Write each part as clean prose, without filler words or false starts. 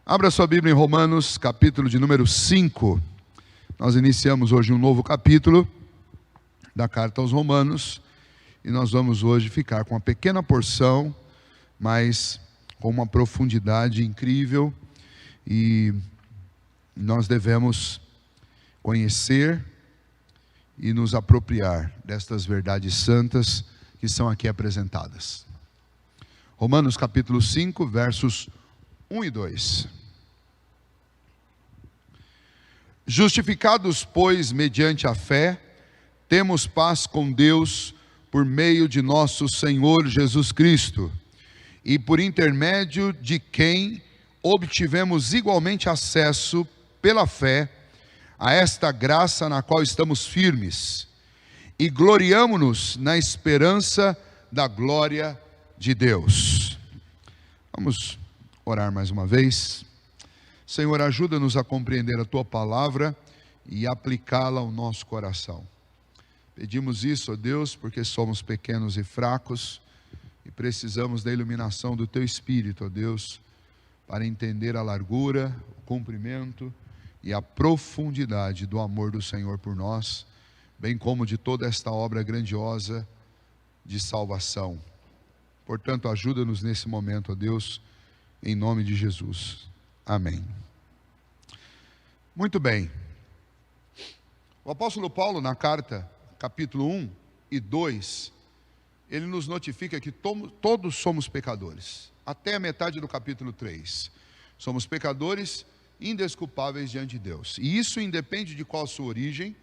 Abra sua Bíblia em Romanos, capítulo de número 5. Nós iniciamos hoje um novo capítulo da carta aos Romanos. E nós vamos hoje ficar com uma pequena porção, mas com uma profundidade incrível. E nós devemos conhecer e nos apropriar destas verdades santas que são aqui apresentadas. Romanos capítulo 5, versos 1 e 2. Justificados, pois, mediante a fé, temos paz com Deus por meio de nosso Senhor Jesus Cristo, e por intermédio de quem obtivemos igualmente acesso, pela fé, a esta graça na qual estamos firmes, e gloriamo-nos na esperança da glória de Deus. Vamos orar mais uma vez. Senhor, ajuda-nos a compreender a Tua palavra e aplicá-la ao nosso coração. Pedimos isso, ó Deus, porque somos pequenos e fracos e precisamos da iluminação do Teu Espírito, ó Deus, para entender a largura, o comprimento e a profundidade do amor do Senhor por nós, bem como de toda esta obra grandiosa de salvação. Portanto, ajuda-nos nesse momento, ó Deus, em nome de Jesus. Amém. Muito bem. O apóstolo Paulo, na carta, capítulo 1 e 2, ele nos notifica que todos somos pecadores. Até a metade do capítulo 3. Somos pecadores indesculpáveis diante de Deus. E isso independe de qual a sua origem,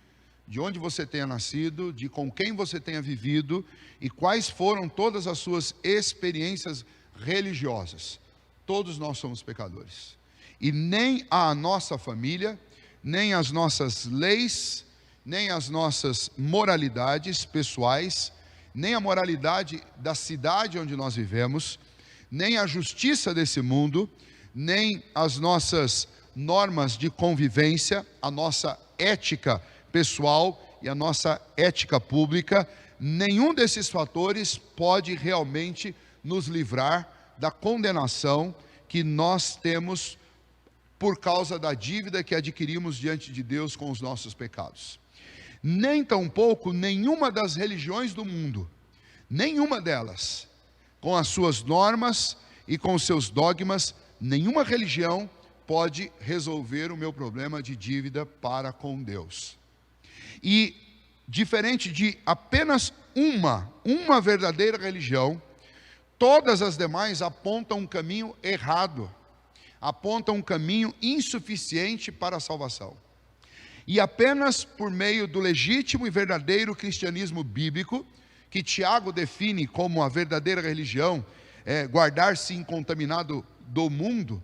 de onde você tenha nascido, de com quem você tenha vivido e quais foram todas as suas experiências religiosas. Todos nós somos pecadores. E nem a nossa família, nem as nossas leis, nem as nossas moralidades pessoais, nem a moralidade da cidade onde nós vivemos, nem a justiça desse mundo, nem as nossas normas de convivência, a nossa ética pessoal e a nossa ética pública, nenhum desses fatores pode realmente nos livrar da condenação que nós temos por causa da dívida que adquirimos diante de Deus com os nossos pecados. Nem tampouco nenhuma das religiões do mundo, nenhuma delas, com as suas normas e com os seus dogmas, nenhuma religião pode resolver o meu problema de dívida para com Deus. E diferente de apenas uma verdadeira religião, todas as demais apontam um caminho errado, apontam um caminho insuficiente para a salvação. E apenas por meio do legítimo e verdadeiro cristianismo bíblico, que Tiago define como a verdadeira religião, guardar-se incontaminado do mundo,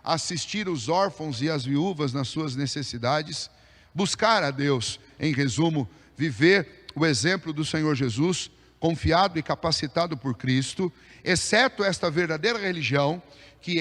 assistir os órfãos e as viúvas nas suas necessidades, buscar a Deus, em resumo, viver o exemplo do Senhor Jesus, confiado e capacitado por Cristo, exceto esta verdadeira religião, que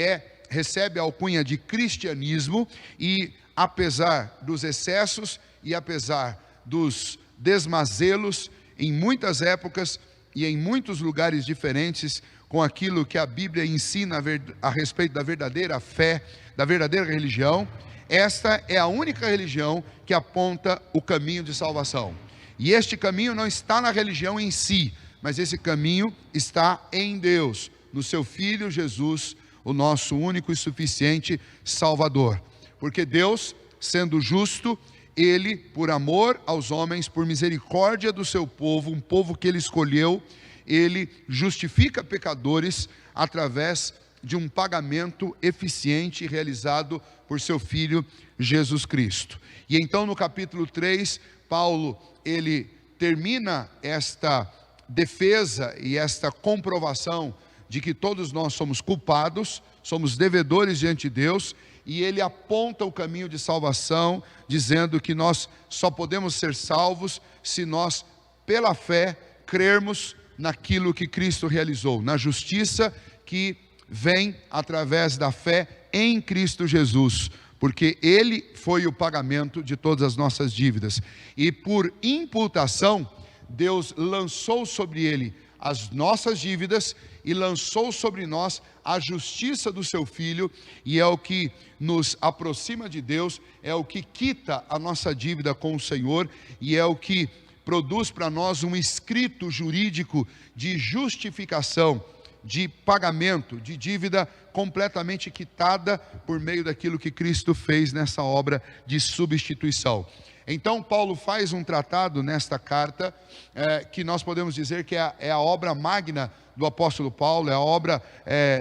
recebe a alcunha de cristianismo, e apesar dos excessos e apesar dos desmazelos, em muitas épocas e em muitos lugares diferentes, com aquilo que a Bíblia ensina a respeito da verdadeira fé, da verdadeira religião, esta é a única religião que aponta o caminho de salvação. E este caminho não está na religião em si, mas esse caminho está em Deus, no seu Filho Jesus, o nosso único e suficiente Salvador. Porque Deus, sendo justo, Ele, por amor aos homens, por misericórdia do seu povo, um povo que Ele escolheu, Ele justifica pecadores através de um pagamento eficiente realizado por seu Filho Jesus Cristo. E então no capítulo 3, Paulo, ele termina esta defesa e esta comprovação de que todos nós somos culpados, somos devedores diante de Deus, e ele aponta o caminho de salvação, dizendo que nós só podemos ser salvos se nós, pela fé, crermos naquilo que Cristo realizou, na justiça que vem através da fé em Cristo Jesus, porque Ele foi o pagamento de todas as nossas dívidas, e por imputação, Deus lançou sobre Ele as nossas dívidas e lançou sobre nós a justiça do seu Filho, e é o que nos aproxima de Deus, é o que quita a nossa dívida com o Senhor, e é o que produz para nós um escrito jurídico de justificação, de pagamento, de dívida completamente quitada por meio daquilo que Cristo fez nessa obra de substituição. Então Paulo faz um tratado nesta carta, que nós podemos dizer que é a obra magna do apóstolo Paulo, é a obra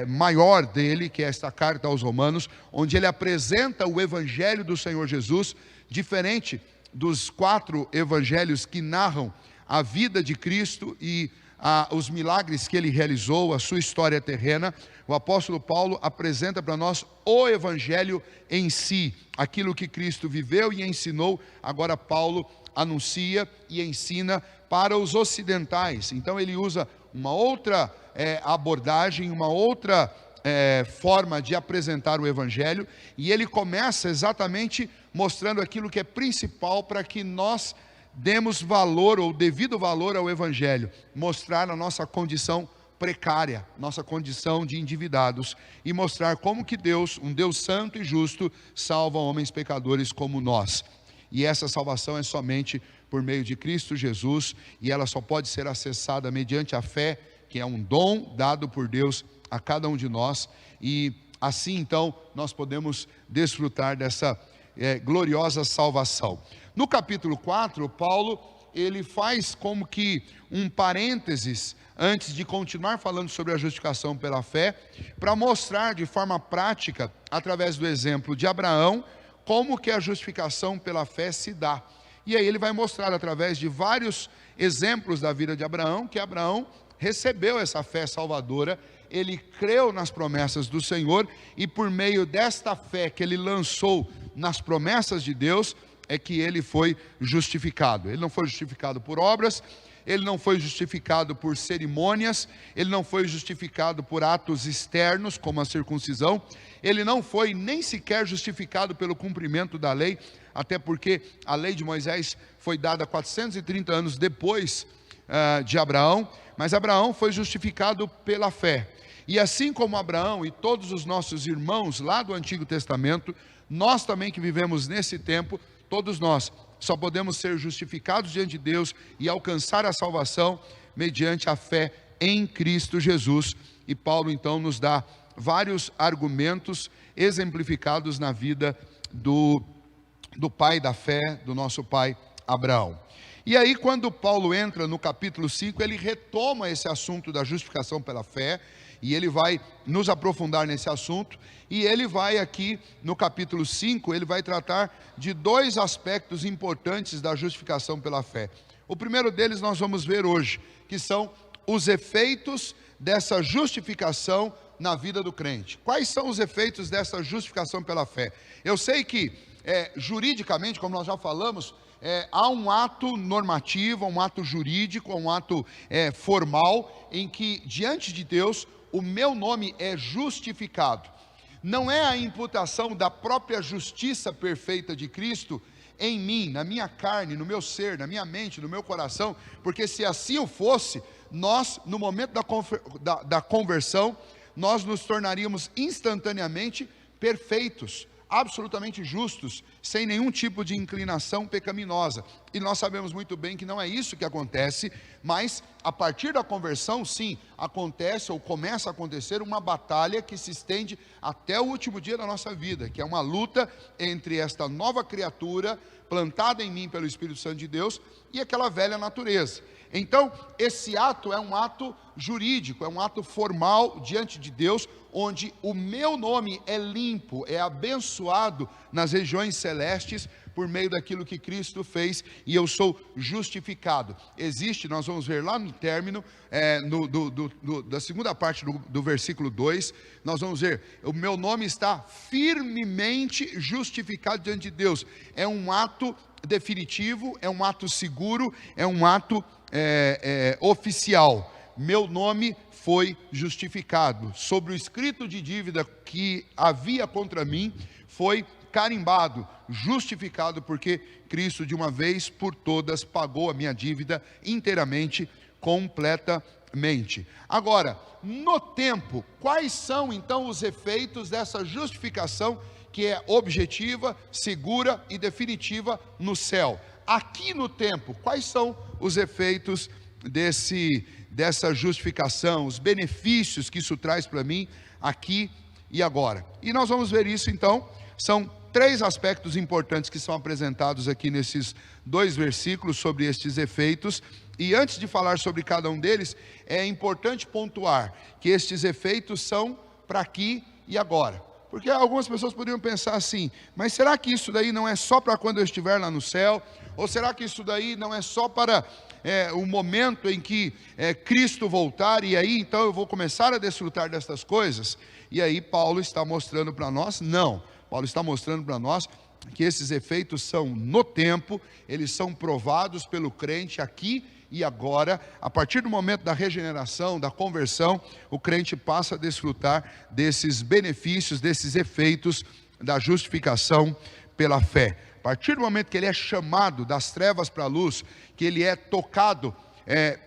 maior dele, que é esta carta aos Romanos, onde ele apresenta o evangelho do Senhor Jesus, diferente dos 4 evangelhos que narram a vida de Cristo e os milagres que ele realizou, a sua história terrena. O apóstolo Paulo apresenta para nós o evangelho em si, aquilo que Cristo viveu e ensinou. Agora Paulo anuncia e ensina para os ocidentais. Então ele usa uma outra abordagem, uma outra forma de apresentar o evangelho, e ele começa exatamente mostrando aquilo que é principal para que nós demos valor ou devido valor ao evangelho, mostrar a nossa condição precária, nossa condição de endividados, e mostrar como que Deus, um Deus santo e justo, salva homens pecadores como nós. E essa salvação é somente por meio de Cristo Jesus, e ela só pode ser acessada mediante a fé, que é um dom dado por Deus a cada um de nós, e assim então nós podemos desfrutar dessa gloriosa salvação. No capítulo 4, Paulo, ele faz como que um parênteses, antes de continuar falando sobre a justificação pela fé, para mostrar de forma prática, através do exemplo de Abraão, como que a justificação pela fé se dá. E aí ele vai mostrar através de vários exemplos da vida de Abraão, que Abraão recebeu essa fé salvadora, ele creu nas promessas do Senhor, e por meio desta fé que ele lançou nas promessas de Deus, é que ele foi justificado. Ele não foi justificado por obras, ele não foi justificado por cerimônias, ele não foi justificado por atos externos, como a circuncisão, ele não foi nem sequer justificado pelo cumprimento da lei, até porque a lei de Moisés foi dada 430 anos depois de Abraão, mas Abraão foi justificado pela fé. E assim como Abraão e todos os nossos irmãos lá do Antigo Testamento, nós também que vivemos nesse tempo, todos nós só podemos ser justificados diante de Deus e alcançar a salvação mediante a fé em Cristo Jesus. E Paulo então nos dá vários argumentos exemplificados na vida do pai da fé, do nosso pai Abraão. E aí quando Paulo entra no capítulo 5, ele retoma esse assunto da justificação pela fé, e ele vai nos aprofundar nesse assunto, e ele vai aqui no capítulo 5, ele vai tratar de 2 aspectos importantes da justificação pela fé. O primeiro deles nós vamos ver hoje, que são os efeitos dessa justificação na vida do crente. Quais são os efeitos dessa justificação pela fé? Eu sei que juridicamente, como nós já falamos, há um ato normativo, um ato jurídico, um ato formal, em que diante de Deus o meu nome é justificado. Não é a imputação da própria justiça perfeita de Cristo em mim, na minha carne, no meu ser, na minha mente, no meu coração, porque se assim o fosse, nós, no momento da conversão, nós nos tornaríamos instantaneamente perfeitos, absolutamente justos, sem nenhum tipo de inclinação pecaminosa. E nós sabemos muito bem que não é isso que acontece, mas a partir da conversão, sim, acontece ou começa a acontecer uma batalha que se estende até o último dia da nossa vida, que é uma luta entre esta nova criatura plantada em mim pelo Espírito Santo de Deus e aquela velha natureza. Então, esse ato é um ato jurídico, é um ato formal diante de Deus, onde o meu nome é limpo, é abençoado nas regiões celestes por meio daquilo que Cristo fez, e eu sou justificado. Existe, nós vamos ver lá no término, da segunda parte do versículo 2, nós vamos ver, o meu nome está firmemente justificado diante de Deus. É um ato definitivo, é um ato seguro, é um ato oficial. Meu nome foi justificado. Sobre o escrito de dívida que havia contra mim, foi carimbado, justificado, porque Cristo de uma vez por todas pagou a minha dívida inteiramente, completa mente. Agora, no tempo, quais são então os efeitos dessa justificação que é objetiva, segura e definitiva no céu? Aqui no tempo, quais são os efeitos dessa justificação, os benefícios que isso traz para mim aqui e agora? E nós vamos ver isso então. São 3 aspectos importantes que são apresentados aqui nesses 2 versículos sobre estes efeitos. E antes de falar sobre cada um deles, é importante pontuar que estes efeitos são para aqui e agora. Porque algumas pessoas poderiam pensar assim: mas será que isso daí não é só para quando eu estiver lá no céu? Ou será que isso daí não é só para o momento em que Cristo voltar, e aí então eu vou começar a desfrutar destas coisas? E aí Paulo está mostrando para nós, não. Paulo está mostrando para nós que esses efeitos são no tempo, eles são provados pelo crente aqui e agora. A partir do momento da regeneração, da conversão, o crente passa a desfrutar desses benefícios, desses efeitos da justificação pela fé. A partir do momento que ele é chamado das trevas para a luz, que ele é tocado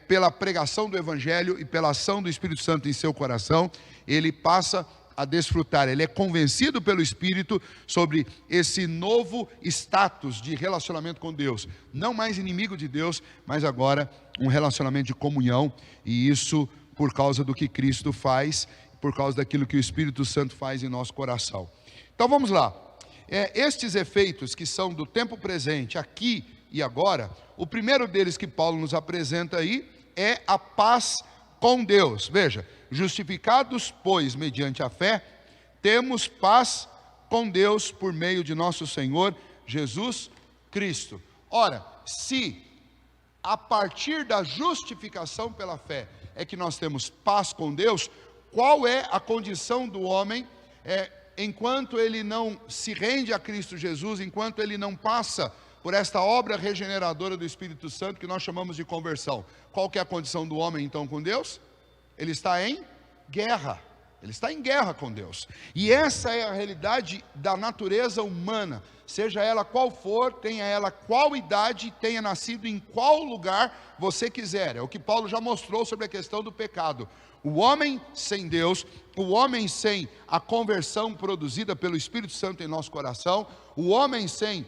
pela pregação do Evangelho e pela ação do Espírito Santo em seu coração, ele passa a desfrutar, ele é convencido pelo Espírito sobre esse novo status de relacionamento com Deus, não mais inimigo de Deus, mas agora um relacionamento de comunhão, e isso por causa do que Cristo faz, por causa daquilo que o Espírito Santo faz em nosso coração. Então vamos lá, estes efeitos que são do tempo presente, aqui e agora, o primeiro deles que Paulo nos apresenta aí é a paz com Deus. Veja: justificados, pois, mediante a fé, temos paz com Deus por meio de nosso Senhor Jesus Cristo. Ora, se a partir da justificação pela fé é que nós temos paz com Deus, qual é a condição do homem enquanto ele não se rende a Cristo Jesus, enquanto ele não passa por esta obra regeneradora do Espírito Santo que nós chamamos de conversão? Qual que é a condição do homem então com Deus? Ele está em guerra, ele está em guerra com Deus, e essa é a realidade da natureza humana, seja ela qual for, tenha ela qual idade, tenha nascido em qual lugar você quiser. É o que Paulo já mostrou sobre a questão do pecado. O homem sem Deus, o homem sem a conversão produzida pelo Espírito Santo em nosso coração, o homem sem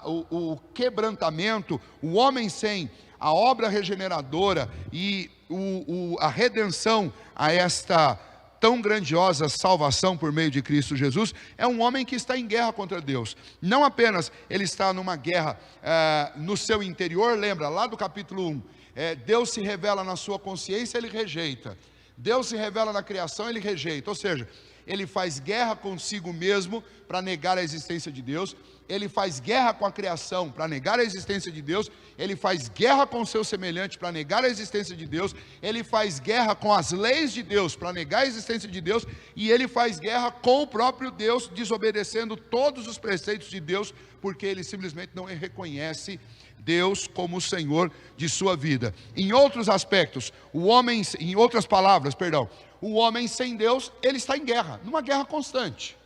o quebrantamento, o homem sem a obra regeneradora e a redenção a esta tão grandiosa salvação por meio de Cristo Jesus, é um homem que está em guerra contra Deus. Não apenas ele está numa guerra no seu interior, lembra lá do capítulo 1, Deus se revela na sua consciência, ele rejeita. Deus se revela na criação, ele rejeita. Ou seja, ele faz guerra consigo mesmo para negar a existência de Deus. Ele faz guerra com a criação para negar a existência de Deus. Ele faz guerra com o seu semelhante para negar a existência de Deus. Ele faz guerra com as leis de Deus para negar a existência de Deus. E ele faz guerra com o próprio Deus, desobedecendo todos os preceitos de Deus, porque ele simplesmente não reconhece Deus como o Senhor de sua vida. Em outros aspectos, em outras palavras, o homem sem Deus, ele está em guerra, numa guerra constante.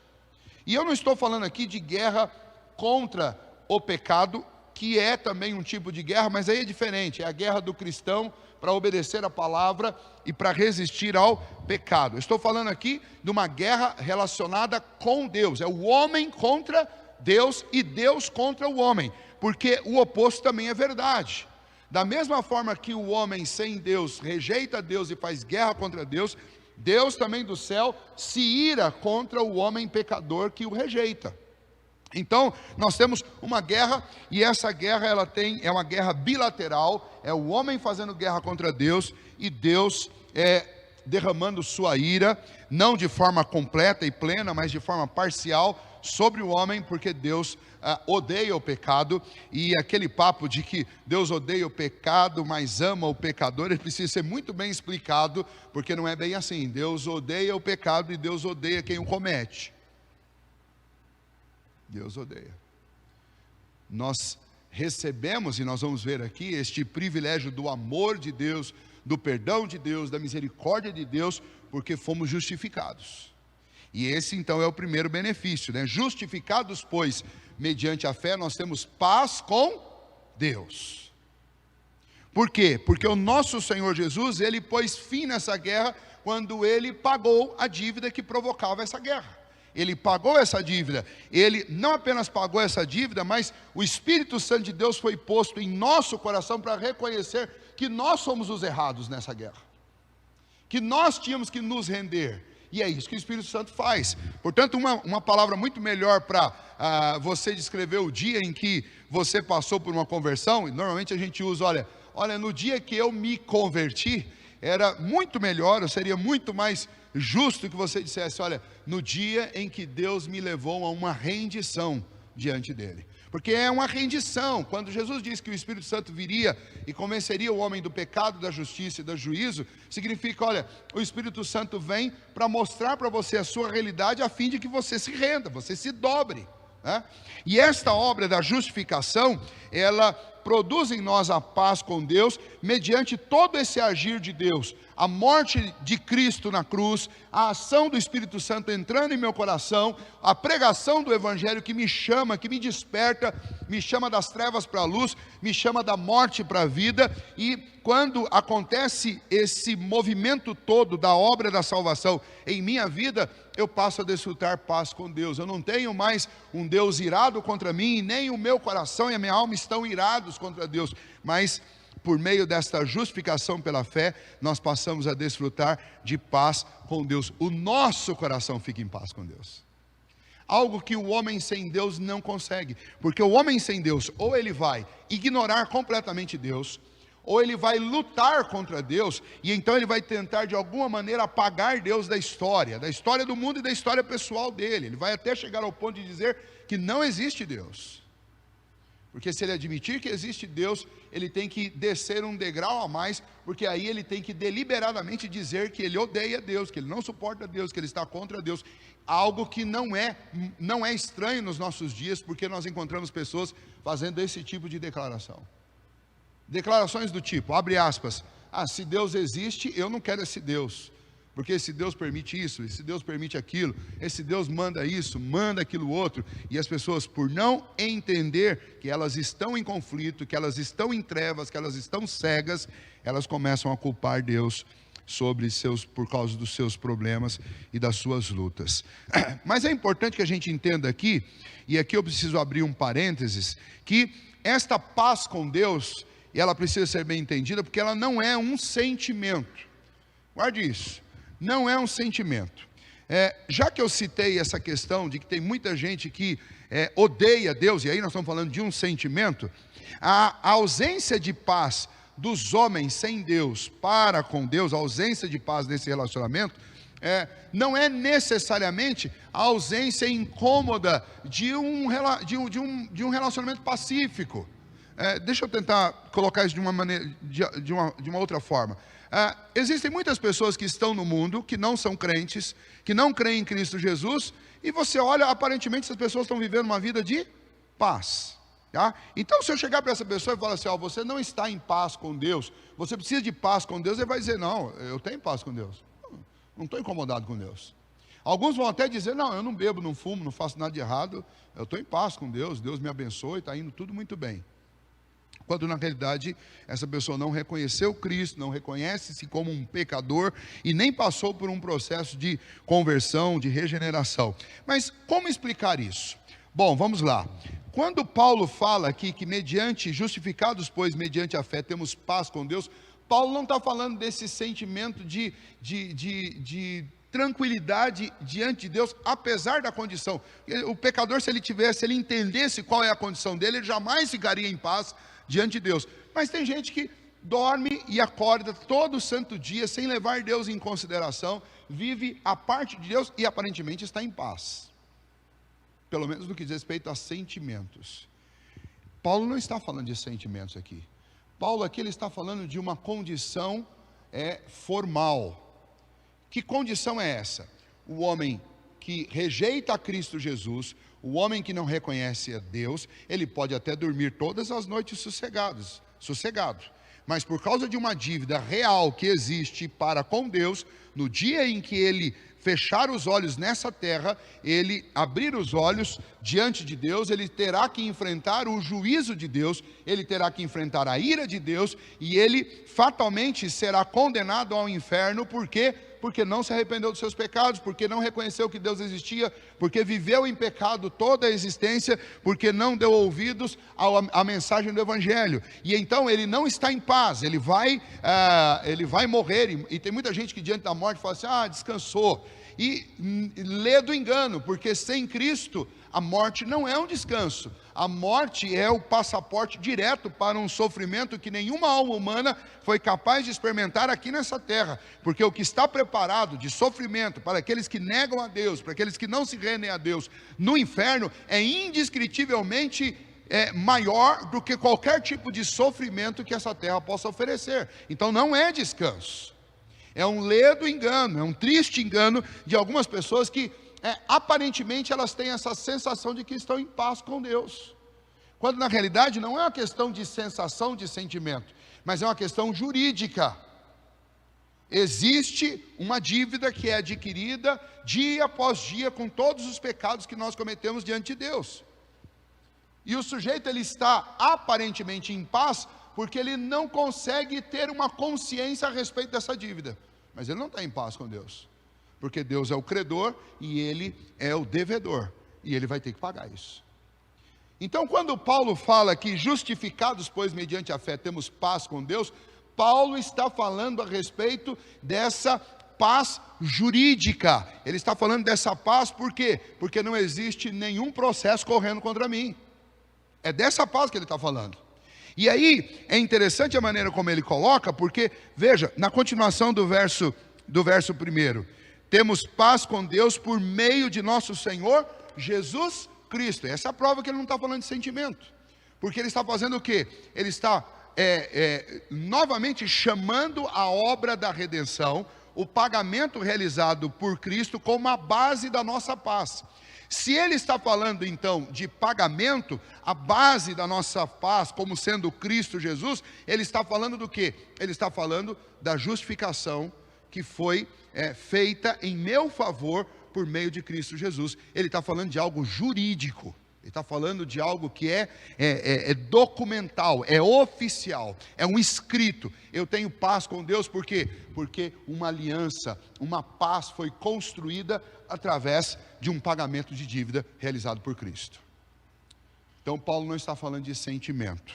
E eu não estou falando aqui de guerra contra o pecado, que é também um tipo de guerra, mas aí é diferente, é a guerra do cristão para obedecer a palavra e para resistir ao pecado. Eu estou falando aqui de uma guerra relacionada com Deus, é o homem contra Deus e Deus contra o homem, porque o oposto também é verdade. Da mesma forma que o homem sem Deus rejeita Deus e faz guerra contra Deus, Deus também do céu se ira contra o homem pecador que o rejeita. Então, nós temos uma guerra, e essa guerra é uma guerra bilateral, é o homem fazendo guerra contra Deus, e Deus derramando sua ira, não de forma completa e plena, mas de forma parcial, sobre o homem, porque Deus odeia o pecado. E aquele papo de que Deus odeia o pecado, mas ama o pecador, ele precisa ser muito bem explicado, porque não é bem assim. Deus odeia o pecado e Deus odeia quem o comete. Deus odeia. Nós recebemos, e nós vamos ver aqui, este privilégio do amor de Deus, do perdão de Deus, da misericórdia de Deus, porque fomos justificados. E esse então é o primeiro benefício, né? Justificados, pois, mediante a fé, nós temos paz com Deus. Por quê? Porque o nosso Senhor Jesus, ele pôs fim nessa guerra quando ele pagou a dívida que provocava essa guerra. Ele pagou essa dívida. Ele não apenas pagou essa dívida, mas o Espírito Santo de Deus foi posto em nosso coração para reconhecer que nós somos os errados nessa guerra, que nós tínhamos que nos render. E é isso que o Espírito Santo faz. Portanto, uma palavra muito melhor para você descrever o dia em que você passou por uma conversão, e normalmente a gente usa, olha, no dia que eu me converti, era muito melhor, ou seria muito mais justo que você dissesse, olha, no dia em que Deus me levou a uma rendição diante dele. Porque é uma rendição. Quando Jesus disse que o Espírito Santo viria e convenceria o homem do pecado, da justiça e do juízo, significa, olha, o Espírito Santo vem para mostrar para você a sua realidade, a fim de que você se renda, você se dobre, né? E esta obra da justificação, ela produz em nós a paz com Deus, mediante todo esse agir de Deus, a morte de Cristo na cruz, a ação do Espírito Santo entrando em meu coração, a pregação do Evangelho que me chama, que me desperta, me chama das trevas para a luz, me chama da morte para a vida. E quando acontece esse movimento todo da obra da salvação em minha vida, eu passo a desfrutar paz com Deus. Eu não tenho mais um Deus irado contra mim, nem o meu coração e a minha alma estão irados contra Deus, mas por meio desta justificação pela fé, nós passamos a desfrutar de paz com Deus. O nosso coração fica em paz com Deus. Algo que o homem sem Deus não consegue. Porque o homem sem Deus, ou ele vai ignorar completamente Deus, ou ele vai lutar contra Deus, e então ele vai tentar de alguma maneira apagar Deus da história do mundo e da história pessoal dele. Ele vai até chegar ao ponto de dizer que não existe Deus. Porque se ele admitir que existe Deus, ele tem que descer um degrau a mais, porque aí ele tem que deliberadamente dizer que ele odeia Deus, que ele não suporta Deus, que ele está contra Deus. Algo que não é estranho nos nossos dias, porque nós encontramos pessoas fazendo esse tipo de declaração. Declarações do tipo, abre aspas, se Deus existe, eu não quero esse Deus. Porque esse Deus permite isso, esse Deus permite aquilo, esse Deus manda isso, manda aquilo outro. E as pessoas, por não entender que elas estão em conflito, que elas estão em trevas, que elas estão cegas, elas começam a culpar Deus por causa dos seus problemas e das suas lutas. Mas é importante que a gente entenda aqui, e aqui eu preciso abrir um parênteses, que esta paz com Deus, ela precisa ser bem entendida, porque ela não é um sentimento. Guarde isso. Não é um sentimento. Já que eu citei essa questão de que tem muita gente que odeia Deus, e aí nós estamos falando de um sentimento, a ausência de paz dos homens sem Deus para com Deus, a ausência de paz nesse relacionamento, não é necessariamente a ausência incômoda de um relacionamento pacífico. Deixa eu tentar colocar isso de uma maneira, de uma outra forma. Existem muitas pessoas que estão no mundo, que não são crentes, que não creem em Cristo Jesus, e você olha, aparentemente essas pessoas estão vivendo uma vida de paz, tá? Então se eu chegar para essa pessoa e falar assim, você não está em paz com Deus, você precisa de paz com Deus, ele vai dizer, não, eu tenho paz com Deus, não estou incomodado com Deus. Alguns vão até dizer, não, eu não bebo, não fumo, não faço nada de errado, eu estou em paz com Deus, Deus me abençoe, está indo tudo muito bem. Quando na realidade essa pessoa não reconheceu Cristo, não reconhece-se como um pecador e nem passou por um processo de conversão, de regeneração. Mas como explicar isso? Bom, vamos lá. Quando Paulo fala aqui que justificados pois mediante a fé temos paz com Deus, Paulo não está falando desse sentimento de tranquilidade diante de Deus, apesar da condição. O pecador, se ele entendesse qual é a condição dele, ele jamais ficaria em paz diante de Deus. Mas tem gente que dorme e acorda todo santo dia sem levar Deus em consideração, vive a parte de Deus e aparentemente está em paz, pelo menos no que diz respeito a sentimentos. Paulo não está falando de sentimentos aqui. Paulo aqui ele está falando de uma condição formal. Que condição é essa? O homem que rejeita a Cristo Jesus, o homem que não reconhece a Deus, ele pode até dormir todas as noites sossegado, mas por causa de uma dívida real que existe para com Deus, no dia em que ele fechar os olhos nessa terra, ele abrir os olhos diante de Deus, ele terá que enfrentar o juízo de Deus, ele terá que enfrentar a ira de Deus, e ele fatalmente será condenado ao inferno. Por quê? Porque não se arrependeu dos seus pecados, porque não reconheceu que Deus existia, porque viveu em pecado toda a existência, porque não deu ouvidos à mensagem do Evangelho. E então ele não está em paz, ele vai morrer. E tem muita gente que diante da morte fala assim: descansou. E lê do engano, porque sem Cristo a morte não é um descanso. A morte é o passaporte direto para um sofrimento que nenhuma alma humana foi capaz de experimentar aqui nessa terra, porque o que está preparado de sofrimento para aqueles que negam a Deus, para aqueles que não se rendem a Deus no inferno, é indescritivelmente maior do que qualquer tipo de sofrimento que essa terra possa oferecer. Então não é descanso, é um ledo engano, é um triste engano de algumas pessoas que aparentemente elas têm essa sensação de que estão em paz com Deus, quando na realidade não é uma questão de sensação, de sentimento, mas é uma questão jurídica. Existe uma dívida que é adquirida dia após dia com todos os pecados que nós cometemos diante de Deus, e o sujeito ele está aparentemente em paz porque ele não consegue ter uma consciência a respeito dessa dívida, mas ele não está em paz com Deus, porque Deus é o credor e ele é o devedor, e ele vai ter que pagar isso. Então quando Paulo fala que justificados, pois mediante a fé temos paz com Deus, Paulo está falando a respeito dessa paz jurídica. Ele está falando dessa paz por quê? Porque não existe nenhum processo correndo contra mim. É dessa paz que ele está falando. E aí é interessante a maneira como ele coloca, porque veja, na continuação do verso 1, temos paz com Deus por meio de nosso Senhor Jesus Cristo. Essa é a prova que ele não está falando de sentimento, porque ele está fazendo o quê? Ele está novamente chamando a obra da redenção, o pagamento realizado por Cristo, como a base da nossa paz. Se ele está falando então de pagamento, a base da nossa paz como sendo Cristo Jesus, ele está falando do quê? Ele está falando da justificação que foi feita em meu favor por meio de Cristo Jesus. Ele está falando de algo jurídico, ele está falando de algo que é documental, é oficial, é um escrito. Eu tenho paz com Deus, por quê? Porque uma aliança, uma paz foi construída através de um pagamento de dívida realizado por Cristo. Então Paulo não está falando de sentimento.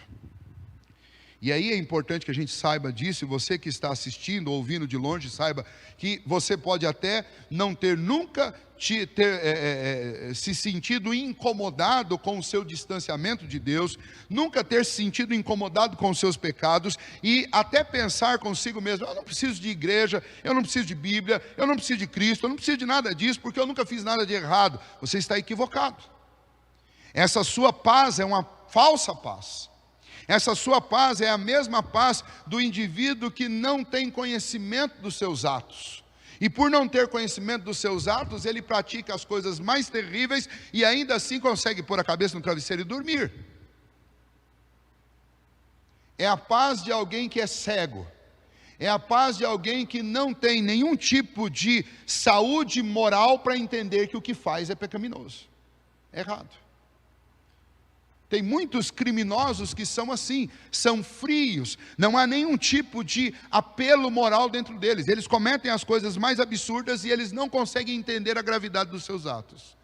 E aí é importante que a gente saiba disso, e você que está assistindo, ouvindo de longe, saiba que você pode até não ter nunca se sentido incomodado com o seu distanciamento de Deus, nunca ter se sentido incomodado com os seus pecados, e até pensar consigo mesmo: eu não preciso de igreja, eu não preciso de Bíblia, eu não preciso de Cristo, eu não preciso de nada disso, porque eu nunca fiz nada de errado. Você está equivocado. Essa sua paz é uma falsa paz. Essa sua paz é a mesma paz do indivíduo que não tem conhecimento dos seus atos. E por não ter conhecimento dos seus atos, ele pratica as coisas mais terríveis e ainda assim consegue pôr a cabeça no travesseiro e dormir. É a paz de alguém que é cego. É a paz de alguém que não tem nenhum tipo de saúde moral para entender que o que faz é pecaminoso, é errado. Tem muitos criminosos que são assim, são frios, não há nenhum tipo de apelo moral dentro deles. Eles cometem as coisas mais absurdas e eles não conseguem entender a gravidade dos seus atos.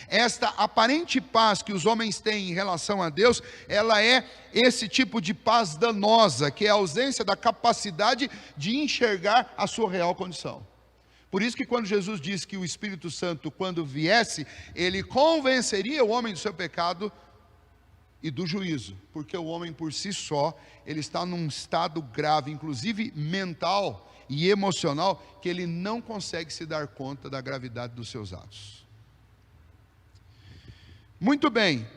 Esta aparente paz que os homens têm em relação a Deus, ela é esse tipo de paz danosa, que é a ausência da capacidade de enxergar a sua real condição. Por isso que quando Jesus disse que o Espírito Santo, quando viesse, ele convenceria o homem do seu pecado e do juízo, porque o homem por si só, ele está num estado grave, inclusive mental e emocional, que ele não consegue se dar conta da gravidade dos seus atos. Muito bem,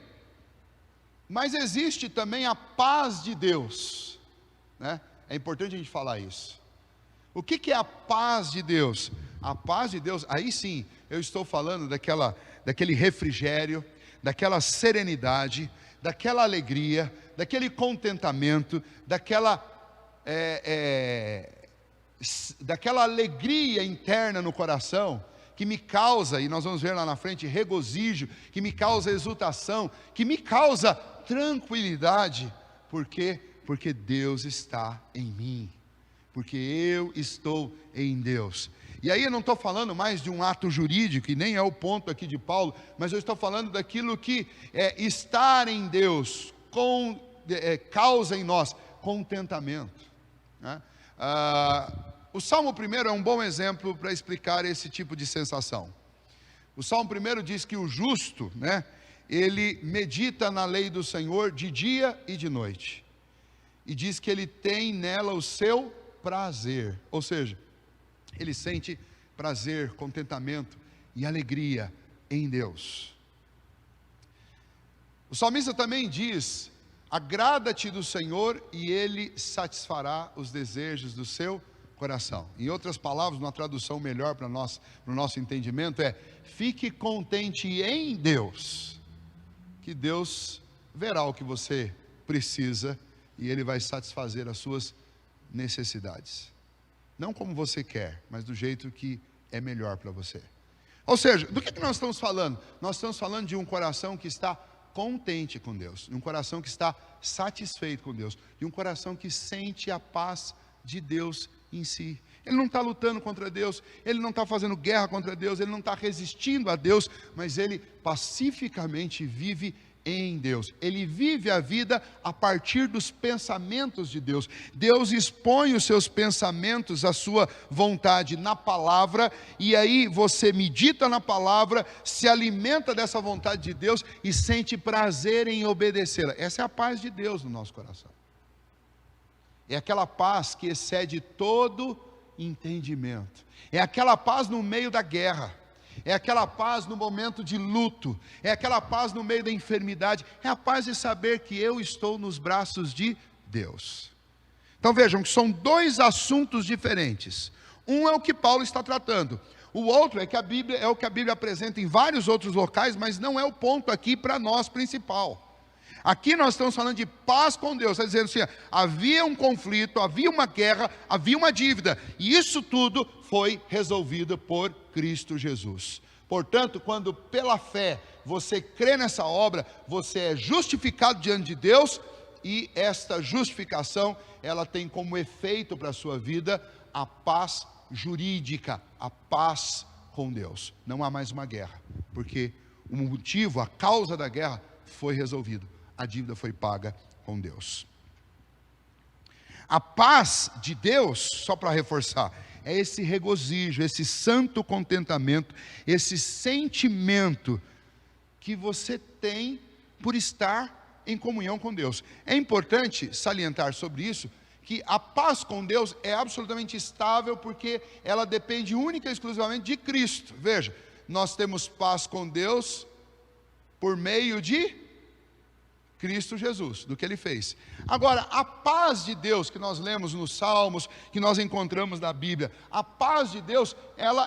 mas existe também a paz de Deus, né? É importante a gente falar isso. O que é a paz de Deus? A paz de Deus, aí sim, eu estou falando daquele refrigério, daquela serenidade, daquela alegria, daquele contentamento, daquela alegria interna no coração, que me causa, e nós vamos ver lá na frente, regozijo, que me causa exultação, que me causa tranquilidade. Por quê? Porque Deus está em mim, porque eu estou em Deus. E aí eu não estou falando mais de um ato jurídico, e nem é o ponto aqui de Paulo, mas eu estou falando daquilo que estar em Deus causa em nós contentamento, né? O Salmo 1 é um bom exemplo para explicar esse tipo de sensação. O Salmo 1 diz que o justo, né, ele medita na lei do Senhor de dia e de noite, e diz que ele tem nela o seu prazer, ou seja, ele sente prazer, contentamento e alegria em Deus. O salmista também diz: agrada-te do Senhor e Ele satisfará os desejos do seu coração. Em outras palavras, uma tradução melhor para o nosso entendimento é: fique contente em Deus, que Deus verá o que você precisa e Ele vai satisfazer as suas necessidades. Não como você quer, mas do jeito que é melhor para você. Ou seja, do que nós estamos falando? Nós estamos falando de um coração que está contente com Deus, de um coração que está satisfeito com Deus, de um coração que sente a paz de Deus em si. Ele não está lutando contra Deus, ele não está fazendo guerra contra Deus, ele não está resistindo a Deus, mas ele pacificamente vive em Deus. Ele vive a vida a partir dos pensamentos de Deus. Deus expõe os seus pensamentos, a sua vontade na palavra, e aí você medita na palavra, se alimenta dessa vontade de Deus e sente prazer em obedecê-la. Essa é a paz de Deus no nosso coração. É aquela paz que excede todo entendimento. É aquela paz no meio da guerra. É aquela paz no momento de luto, é aquela paz no meio da enfermidade, é a paz de saber que eu estou nos braços de Deus. Então vejam que são dois assuntos diferentes. Um é o que Paulo está tratando, o outro é que a Bíblia é o que a Bíblia apresenta em vários outros locais, mas não é o ponto aqui para nós principal. Aqui nós estamos falando de paz com Deus, está dizendo assim: havia um conflito, havia uma guerra, havia uma dívida, e isso tudo foi resolvido por Cristo Jesus. Portanto, quando pela fé você crê nessa obra, você é justificado diante de Deus, e esta justificação, ela tem como efeito para a sua vida a paz jurídica, a paz com Deus. Não há mais uma guerra, porque o motivo, a causa da guerra foi resolvido. A dívida foi paga com Deus. A paz de Deus, só para reforçar, é esse regozijo, esse santo contentamento, esse sentimento que você tem por estar em comunhão com Deus. É importante salientar sobre isso, que a paz com Deus é absolutamente estável, porque ela depende única e exclusivamente de Cristo. Veja, nós temos paz com Deus por meio de Cristo Jesus, do que Ele fez. Agora, a paz de Deus que nós lemos nos Salmos, que nós encontramos na Bíblia, a paz de Deus,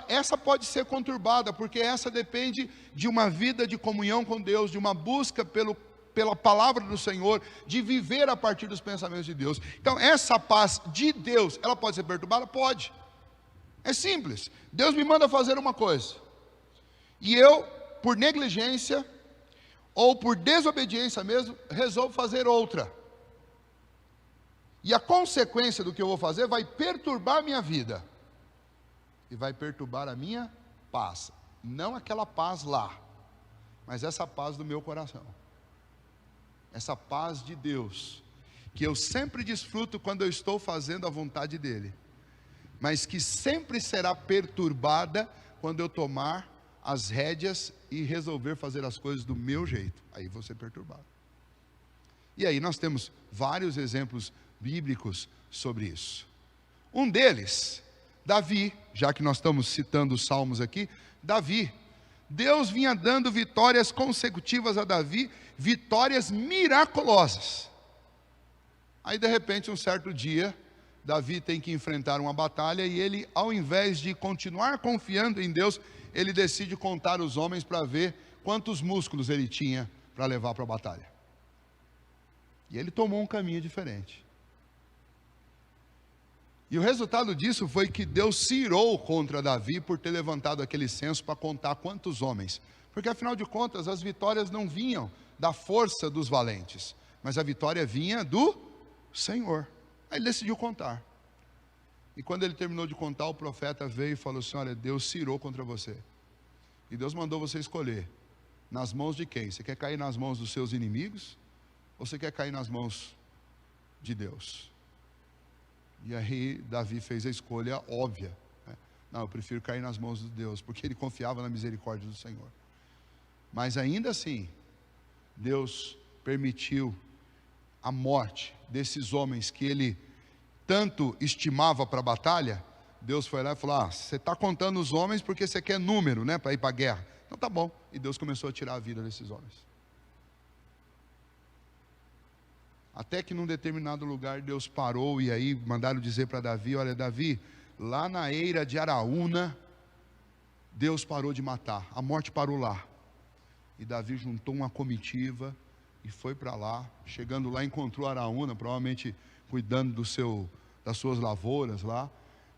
essa pode ser conturbada, porque essa depende de uma vida de comunhão com Deus, de uma busca pela palavra do Senhor, de viver a partir dos pensamentos de Deus. Então, essa paz de Deus, ela pode ser perturbada? Pode. É simples. Deus me manda fazer uma coisa, e eu, por negligência, ou por desobediência mesmo, resolvo fazer outra. E a consequência do que eu vou fazer vai perturbar a minha vida. E vai perturbar a minha paz. Não aquela paz lá, mas essa paz do meu coração. Essa paz de Deus, que eu sempre desfruto quando eu estou fazendo a vontade dEle, mas que sempre será perturbada quando eu tomar as rédeas e resolver fazer as coisas do meu jeito. Aí vou ser perturbado. E aí nós temos vários exemplos bíblicos sobre isso. Um deles, Davi, já que nós estamos citando os salmos aqui, Davi. Deus vinha dando vitórias consecutivas a Davi, vitórias miraculosas. Aí de repente, um certo dia, Davi tem que enfrentar uma batalha, e ele, ao invés de continuar confiando em Deus, ele decide contar os homens para ver quantos músculos ele tinha para levar para a batalha. E ele tomou um caminho diferente. E o resultado disso foi que Deus se irou contra Davi por ter levantado aquele censo para contar quantos homens. Porque afinal de contas as vitórias não vinham da força dos valentes, mas a vitória vinha do Senhor. Aí ele decidiu contar. E quando ele terminou de contar, o profeta veio e falou assim: olha, Deus se irou contra você. E Deus mandou você escolher nas mãos de quem? Você quer cair nas mãos dos seus inimigos? Ou você quer cair nas mãos de Deus? E aí Davi fez a escolha óbvia, né? Não, eu prefiro cair nas mãos de Deus, porque ele confiava na misericórdia do Senhor. Mas ainda assim, Deus permitiu a morte desses homens que ele tanto estimava para a batalha. Deus foi lá e falou: você está contando os homens porque você quer número, né, para ir para a guerra. Então tá bom. E Deus começou a tirar a vida desses homens. Até que num determinado lugar Deus parou, e aí mandaram dizer para Davi: olha, Davi, lá na eira de Araúna, Deus parou de matar, a morte parou lá. E Davi juntou uma comitiva e foi para lá. Chegando lá, encontrou Araúna, provavelmente cuidando das suas lavouras lá.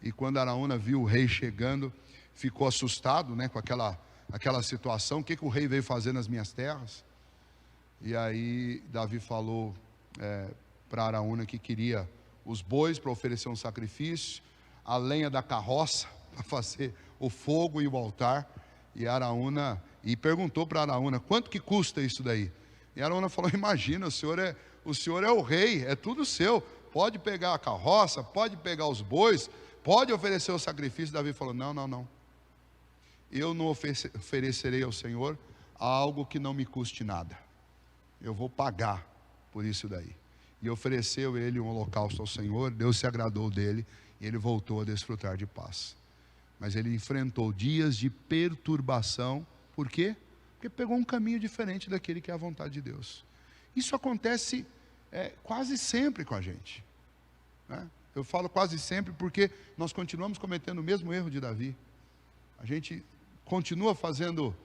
E quando Araúna viu o rei chegando, ficou assustado, né, com aquela situação. O que o rei veio fazer nas minhas terras? E aí Davi falou para Araúna que queria os bois para oferecer um sacrifício, a lenha da carroça para fazer o fogo e o altar. E perguntou para Araúna: quanto que custa isso daí? E Araúna falou: imagina, o senhor é o rei, é tudo seu, pode pegar a carroça, pode pegar os bois, pode oferecer o sacrifício. Davi falou: não, eu não oferecerei ao Senhor algo que não me custe nada, eu vou pagar por isso daí. E ofereceu ele um holocausto ao Senhor. Deus se agradou dele e ele voltou a desfrutar de paz. Mas ele enfrentou dias de perturbação. Por quê? Porque pegou um caminho diferente daquele que é a vontade de Deus. Isso acontece quase sempre com a gente, né? Eu falo quase sempre porque nós continuamos cometendo o mesmo erro de Davi. A gente continua fazendo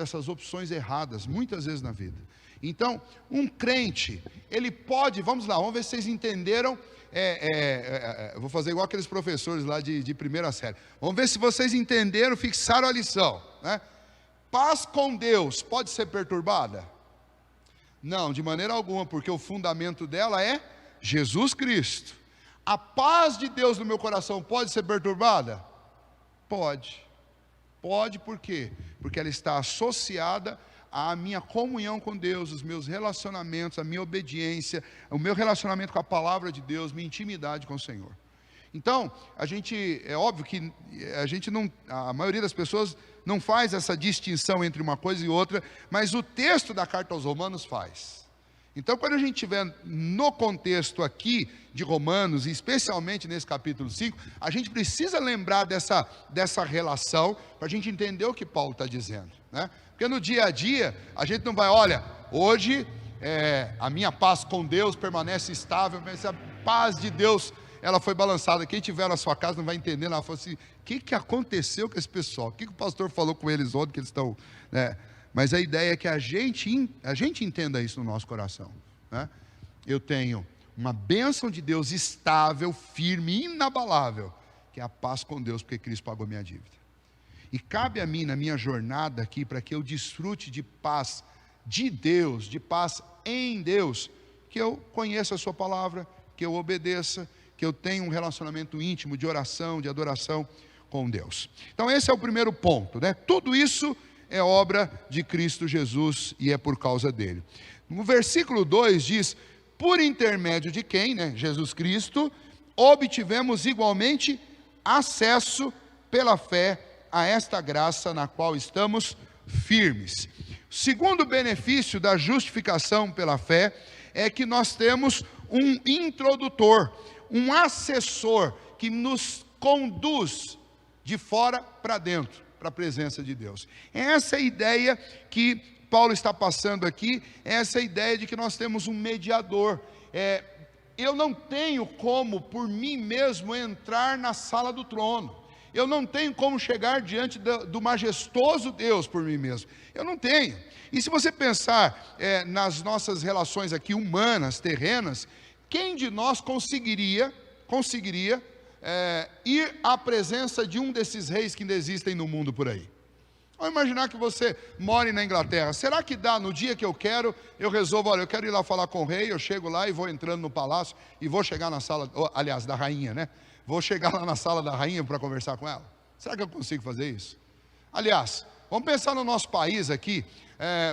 essas opções erradas muitas vezes na vida. Então, um crente, ele pode, vamos ver se vocês entenderam. Eu vou fazer igual aqueles professores lá de primeira série. Vamos ver se vocês entenderam, fixaram a lição, né? Paz com Deus pode ser perturbada? Não, de maneira alguma, porque o fundamento dela é Jesus Cristo. A paz de Deus no meu coração pode ser perturbada? Pode. Pode, por quê? Porque ela está associada à minha comunhão com Deus, os meus relacionamentos, a minha obediência, o meu relacionamento com a palavra de Deus, minha intimidade com o Senhor. Então, é óbvio que a maioria das pessoas não faz essa distinção entre uma coisa e outra, mas o texto da carta aos Romanos faz. Então, quando a gente estiver no contexto aqui de Romanos, e especialmente nesse capítulo 5, a gente precisa lembrar dessa relação, para a gente entender o que Paulo está dizendo, né? Porque no dia a dia, a gente não vai, olha, hoje a minha paz com Deus permanece estável, mas a paz de Deus, ela foi balançada. Quem tiver na sua casa não vai entender, ela fala assim: o que aconteceu com esse pessoal? O que o pastor falou com eles ontem, que eles estão, né? Mas a ideia é que a gente entenda isso no nosso coração, né? Eu tenho uma bênção de Deus estável, firme, inabalável, que é a paz com Deus, porque Cristo pagou minha dívida. E cabe a mim, na minha jornada aqui, para que eu desfrute de paz de Deus, de paz em Deus, que eu conheça a sua palavra, que eu obedeça, que eu tenha um relacionamento íntimo de oração, de adoração com Deus. Então esse é o primeiro ponto, né? Tudo isso é obra de Cristo Jesus e é por causa dele. No versículo 2 diz: por intermédio de quem, né? Jesus Cristo, obtivemos igualmente acesso pela fé a esta graça na qual estamos firmes. Segundo benefício da justificação pela fé é que nós temos um introdutor, um assessor que nos conduz de fora para dentro, para a presença de Deus. Essa é a ideia que Paulo está passando aqui, essa é a ideia de que nós temos um mediador. Eu não tenho como por mim mesmo entrar na sala do trono. Eu não tenho como chegar diante do majestoso Deus por mim mesmo. Eu não tenho. E se você pensar nas nossas relações aqui humanas, terrenas, quem de nós conseguiria ir à presença de um desses reis que ainda existem no mundo por aí. Vamos imaginar que você mora na Inglaterra. Será que dá, no dia que eu quero, eu resolvo, olha, eu quero ir lá falar com o rei, eu chego lá e vou entrando no palácio e vou chegar na sala, aliás, da rainha, né? Vou chegar lá na sala da rainha para conversar com ela. Será que eu consigo fazer isso? Aliás, vamos pensar no nosso país aqui,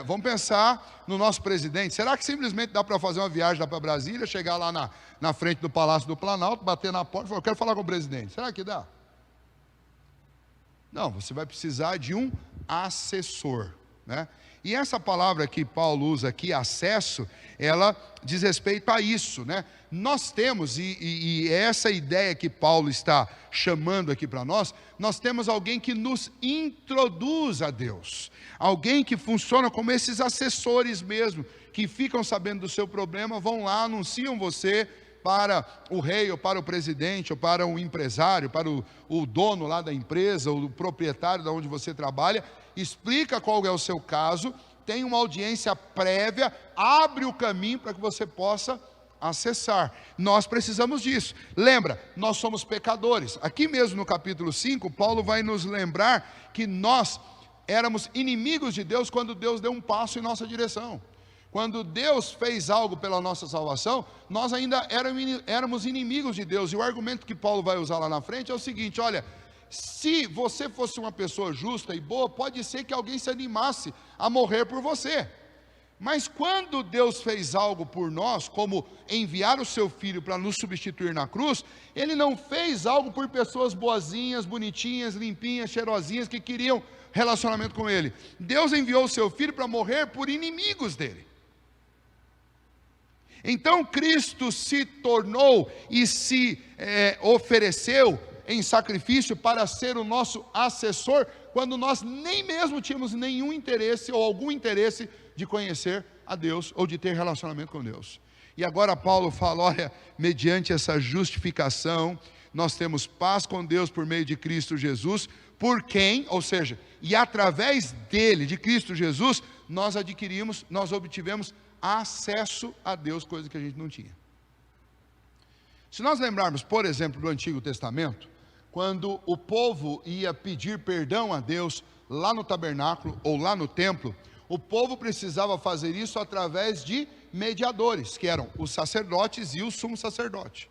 vamos pensar no nosso presidente. Será que simplesmente dá para fazer uma viagem lá para Brasília, chegar lá na frente do Palácio do Planalto, bater na porta e falar, eu quero falar com o presidente? Será que dá? Não, você vai precisar de um assessor, né? E essa palavra que Paulo usa aqui, acesso, ela diz respeito a isso, né? Nós temos, e essa ideia que Paulo está chamando aqui para nós temos alguém que nos introduz a Deus, alguém que funciona como esses assessores mesmo, que ficam sabendo do seu problema, vão lá, anunciam você para o rei, ou para o presidente, ou para o empresário, para o dono lá da empresa, ou o proprietário de onde você trabalha, explica qual é o seu caso, tem uma audiência prévia, abre o caminho para que você possa acessar. Nós precisamos disso. Lembra, nós somos pecadores. Aqui mesmo no capítulo 5, Paulo vai nos lembrar que nós éramos inimigos de Deus quando Deus deu um passo em nossa direção. Quando Deus fez algo pela nossa salvação, nós ainda éramos inimigos de Deus. E o argumento que Paulo vai usar lá na frente é o seguinte, olha, se você fosse uma pessoa justa e boa, pode ser que alguém se animasse a morrer por você. Mas quando Deus fez algo por nós, como enviar o seu Filho para nos substituir na cruz, Ele não fez algo por pessoas boazinhas, bonitinhas, limpinhas, cheirosinhas, que queriam relacionamento com Ele. Deus enviou o seu Filho para morrer por inimigos dEle. Então Cristo se tornou e se ofereceu em sacrifício para ser o nosso assessor, quando nós nem mesmo tínhamos nenhum interesse ou algum interesse de conhecer a Deus ou de ter relacionamento com Deus. E agora Paulo fala, olha, mediante essa justificação, nós temos paz com Deus por meio de Cristo Jesus, por quem, ou seja, e através dele, de Cristo Jesus, nós obtivemos acesso a Deus, coisa que a gente não tinha. Se nós lembrarmos, por exemplo, do Antigo Testamento, quando o povo ia pedir perdão a Deus lá no tabernáculo ou lá no templo, o povo precisava fazer isso através de mediadores, que eram os sacerdotes e o sumo sacerdote.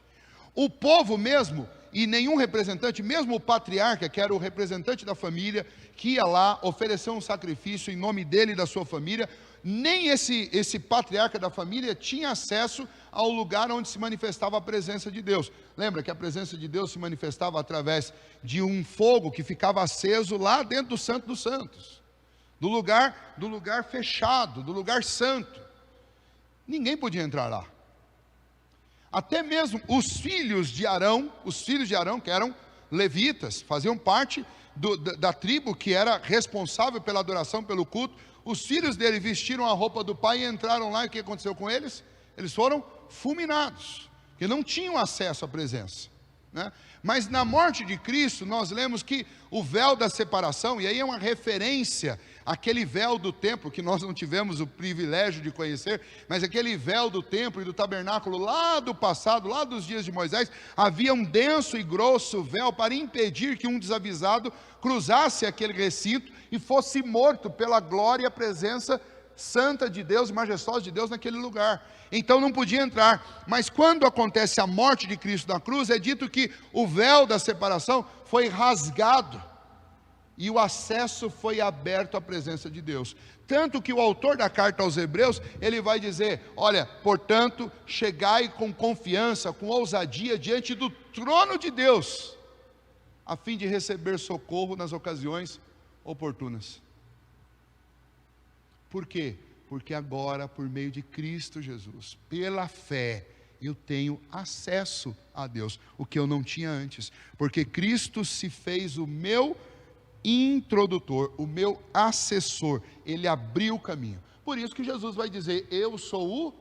O povo mesmo, e nenhum representante, mesmo o patriarca, que era o representante da família, que ia lá oferecer um sacrifício em nome dele e da sua família, nem esse patriarca da família tinha acesso ao lugar onde se manifestava a presença de Deus. Lembra que a presença de Deus se manifestava através de um fogo que ficava aceso lá dentro do Santo dos Santos, do lugar fechado, do lugar santo. Ninguém podia entrar lá. Até mesmo os filhos de Arão, que eram levitas, faziam parte da tribo que era responsável pela adoração, pelo culto. Os filhos dele vestiram a roupa do pai e entraram lá, e o que aconteceu com eles? Eles foram fulminados, porque não tinham acesso à presença, né? Mas na morte de Cristo, nós lemos que o véu da separação, e aí é uma referência àquele véu do templo, que nós não tivemos o privilégio de conhecer, mas aquele véu do templo e do tabernáculo lá do passado, lá dos dias de Moisés, havia um denso e grosso véu para impedir que um desavisado cruzasse aquele recinto e fosse morto pela glória e a presença santa de Deus, majestosa de Deus naquele lugar. Então não podia entrar. Mas quando acontece a morte de Cristo na cruz, é dito que o véu da separação foi rasgado e o acesso foi aberto à presença de Deus. Tanto que o autor da carta aos Hebreus, ele vai dizer, olha, portanto, chegai com confiança, com ousadia diante do trono de Deus, a fim de receber socorro nas ocasiões oportunas. Por quê? Porque agora, por meio de Cristo Jesus, pela fé, eu tenho acesso a Deus, o que eu não tinha antes, porque Cristo se fez o meu introdutor, o meu assessor, Ele abriu o caminho. Por isso que Jesus vai dizer, eu sou o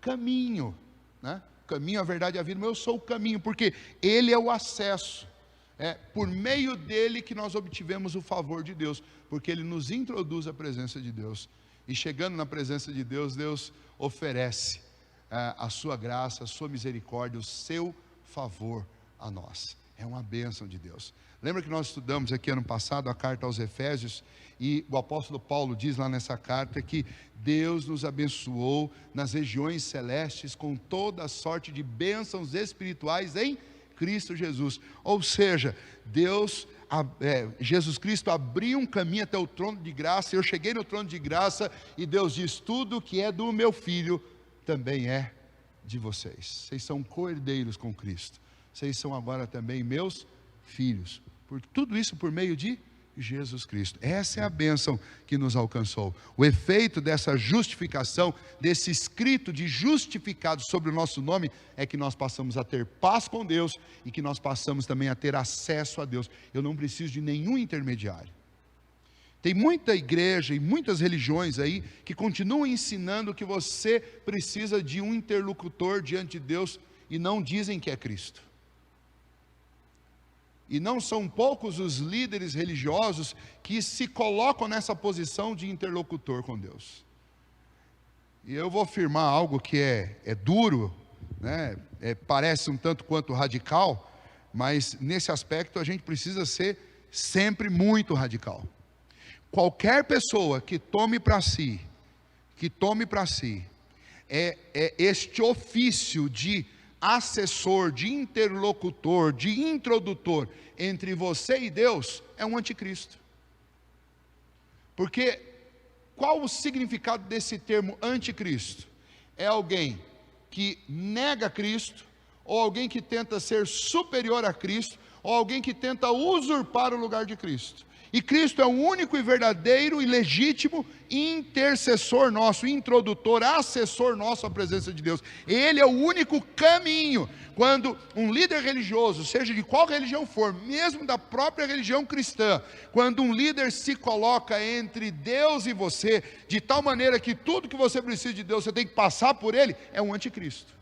caminho, né? Caminho, a verdade e a vida, mas eu sou o caminho, porque Ele é o acesso. É por meio dele que nós obtivemos o favor de Deus, porque Ele nos introduz à presença de Deus. E chegando na presença de Deus, Deus oferece a sua graça, a sua misericórdia, o seu favor a nós. É uma bênção de Deus. Lembra que nós estudamos aqui ano passado a carta aos Efésios, e o apóstolo Paulo diz lá nessa carta que Deus nos abençoou nas regiões celestes com toda a sorte de bênçãos espirituais em Cristo Jesus. Ou seja, Jesus Cristo abriu um caminho até o trono de graça. Eu cheguei no trono de graça e Deus diz: tudo que é do meu filho também é de vocês. Vocês são co-herdeiros com Cristo. Vocês são agora também meus filhos. Tudo isso por meio de Jesus Cristo. Essa é a bênção que nos alcançou. O efeito dessa justificação, desse escrito de justificado sobre o nosso nome, é que nós passamos a ter paz com Deus e que nós passamos também a ter acesso a Deus. Eu não preciso de nenhum intermediário. Tem muita igreja e muitas religiões aí que continuam ensinando que você precisa de um interlocutor diante de Deus e não dizem que é Cristo. E não são poucos os líderes religiosos que se colocam nessa posição de interlocutor com Deus. E eu vou afirmar algo que é duro, né? Parece um tanto quanto radical, mas nesse aspecto a gente precisa ser sempre muito radical. Qualquer pessoa que tome para si este ofício de assessor, de interlocutor, de introdutor entre você e Deus, é um anticristo. Porque qual o significado desse termo anticristo? É alguém que nega Cristo, ou alguém que tenta ser superior a Cristo, ou alguém que tenta usurpar o lugar de Cristo. E Cristo é o único e verdadeiro e legítimo intercessor nosso, introdutor, assessor nosso à presença de Deus. Ele é o único caminho. Quando um líder religioso, seja de qual religião for, mesmo da própria religião cristã, quando um líder se coloca entre Deus e você, de tal maneira que tudo que você precisa de Deus, você tem que passar por ele, é um anticristo.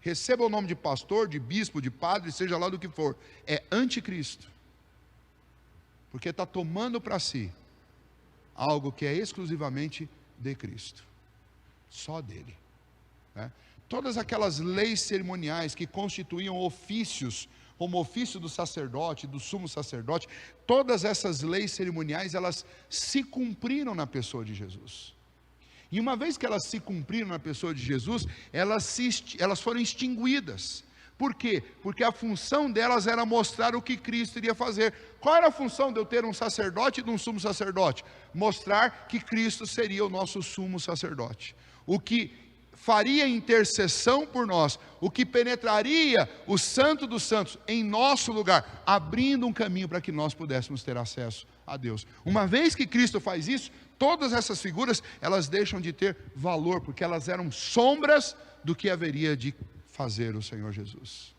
Receba o nome de pastor, de bispo, de padre, seja lá do que for, é anticristo. Porque está tomando para si algo que é exclusivamente de Cristo, só dele, né? Todas aquelas leis cerimoniais que constituíam ofícios, como o ofício do sacerdote, do sumo sacerdote, todas essas leis cerimoniais, elas se cumpriram na pessoa de Jesus. E uma vez que elas se cumpriram na pessoa de Jesus, elas foram extinguidas. Por quê? Porque a função delas era mostrar o que Cristo iria fazer. Qual era a função de eu ter um sacerdote e de um sumo sacerdote? Mostrar que Cristo seria o nosso sumo sacerdote. O que faria intercessão por nós, o que penetraria o Santo dos Santos em nosso lugar, abrindo um caminho para que nós pudéssemos ter acesso a Deus. Uma vez que Cristo faz isso, todas essas figuras, elas deixam de ter valor, porque elas eram sombras do que haveria de fazer o Senhor Jesus.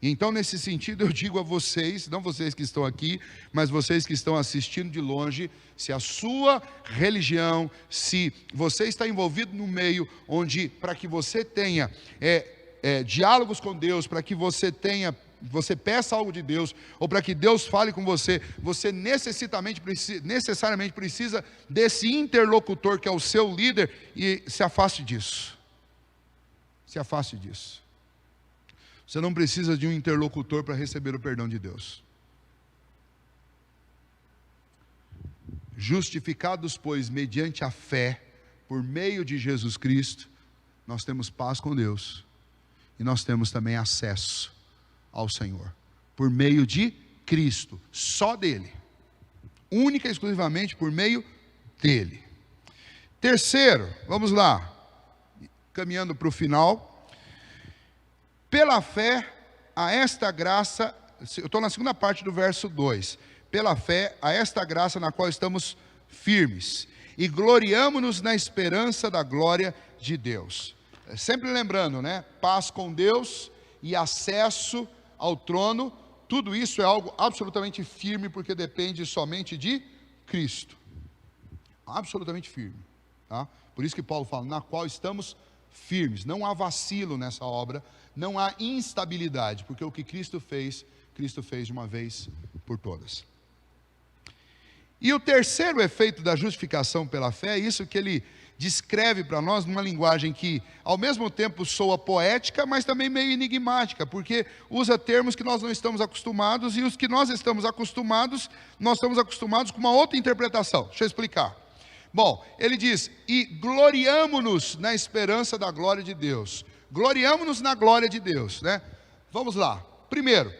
E então, nesse sentido, eu digo a vocês, não vocês que estão aqui, mas vocês que estão assistindo de longe, se a sua religião, se você está envolvido no meio onde, para que você tenha diálogos com Deus, para que você peça algo de Deus, ou para que Deus fale com você, você necessariamente precisa desse interlocutor que é o seu líder, e se afaste disso. Se afaste disso. Você não precisa de um interlocutor para receber o perdão de Deus. Justificados, pois, mediante a fé, por meio de Jesus Cristo, nós temos paz com Deus. E nós temos também acesso ao Senhor. Por meio de Cristo, só dele. Única e exclusivamente por meio dele. Terceiro, vamos lá. Caminhando para o final, pela fé a esta graça, eu estou na segunda parte do verso 2, pela fé a esta graça na qual estamos firmes, e gloriamo-nos na esperança da glória de Deus. Sempre lembrando, né? Paz com Deus e acesso ao trono, tudo isso é algo absolutamente firme, porque depende somente de Cristo, absolutamente firme, tá? Por isso que Paulo fala, na qual estamos firmes, não há vacilo nessa obra, não há instabilidade, porque o que Cristo fez de uma vez por todas. E o terceiro efeito da justificação pela fé é isso que ele descreve para nós numa linguagem que ao mesmo tempo soa poética, mas também meio enigmática, porque usa termos que nós não estamos acostumados, e os que nós estamos acostumados com uma outra interpretação. Deixa eu explicar. Bom, ele diz: e gloriamo-nos na esperança da glória de Deus. Gloriamo-nos na glória de Deus, né? Vamos lá. Primeiro,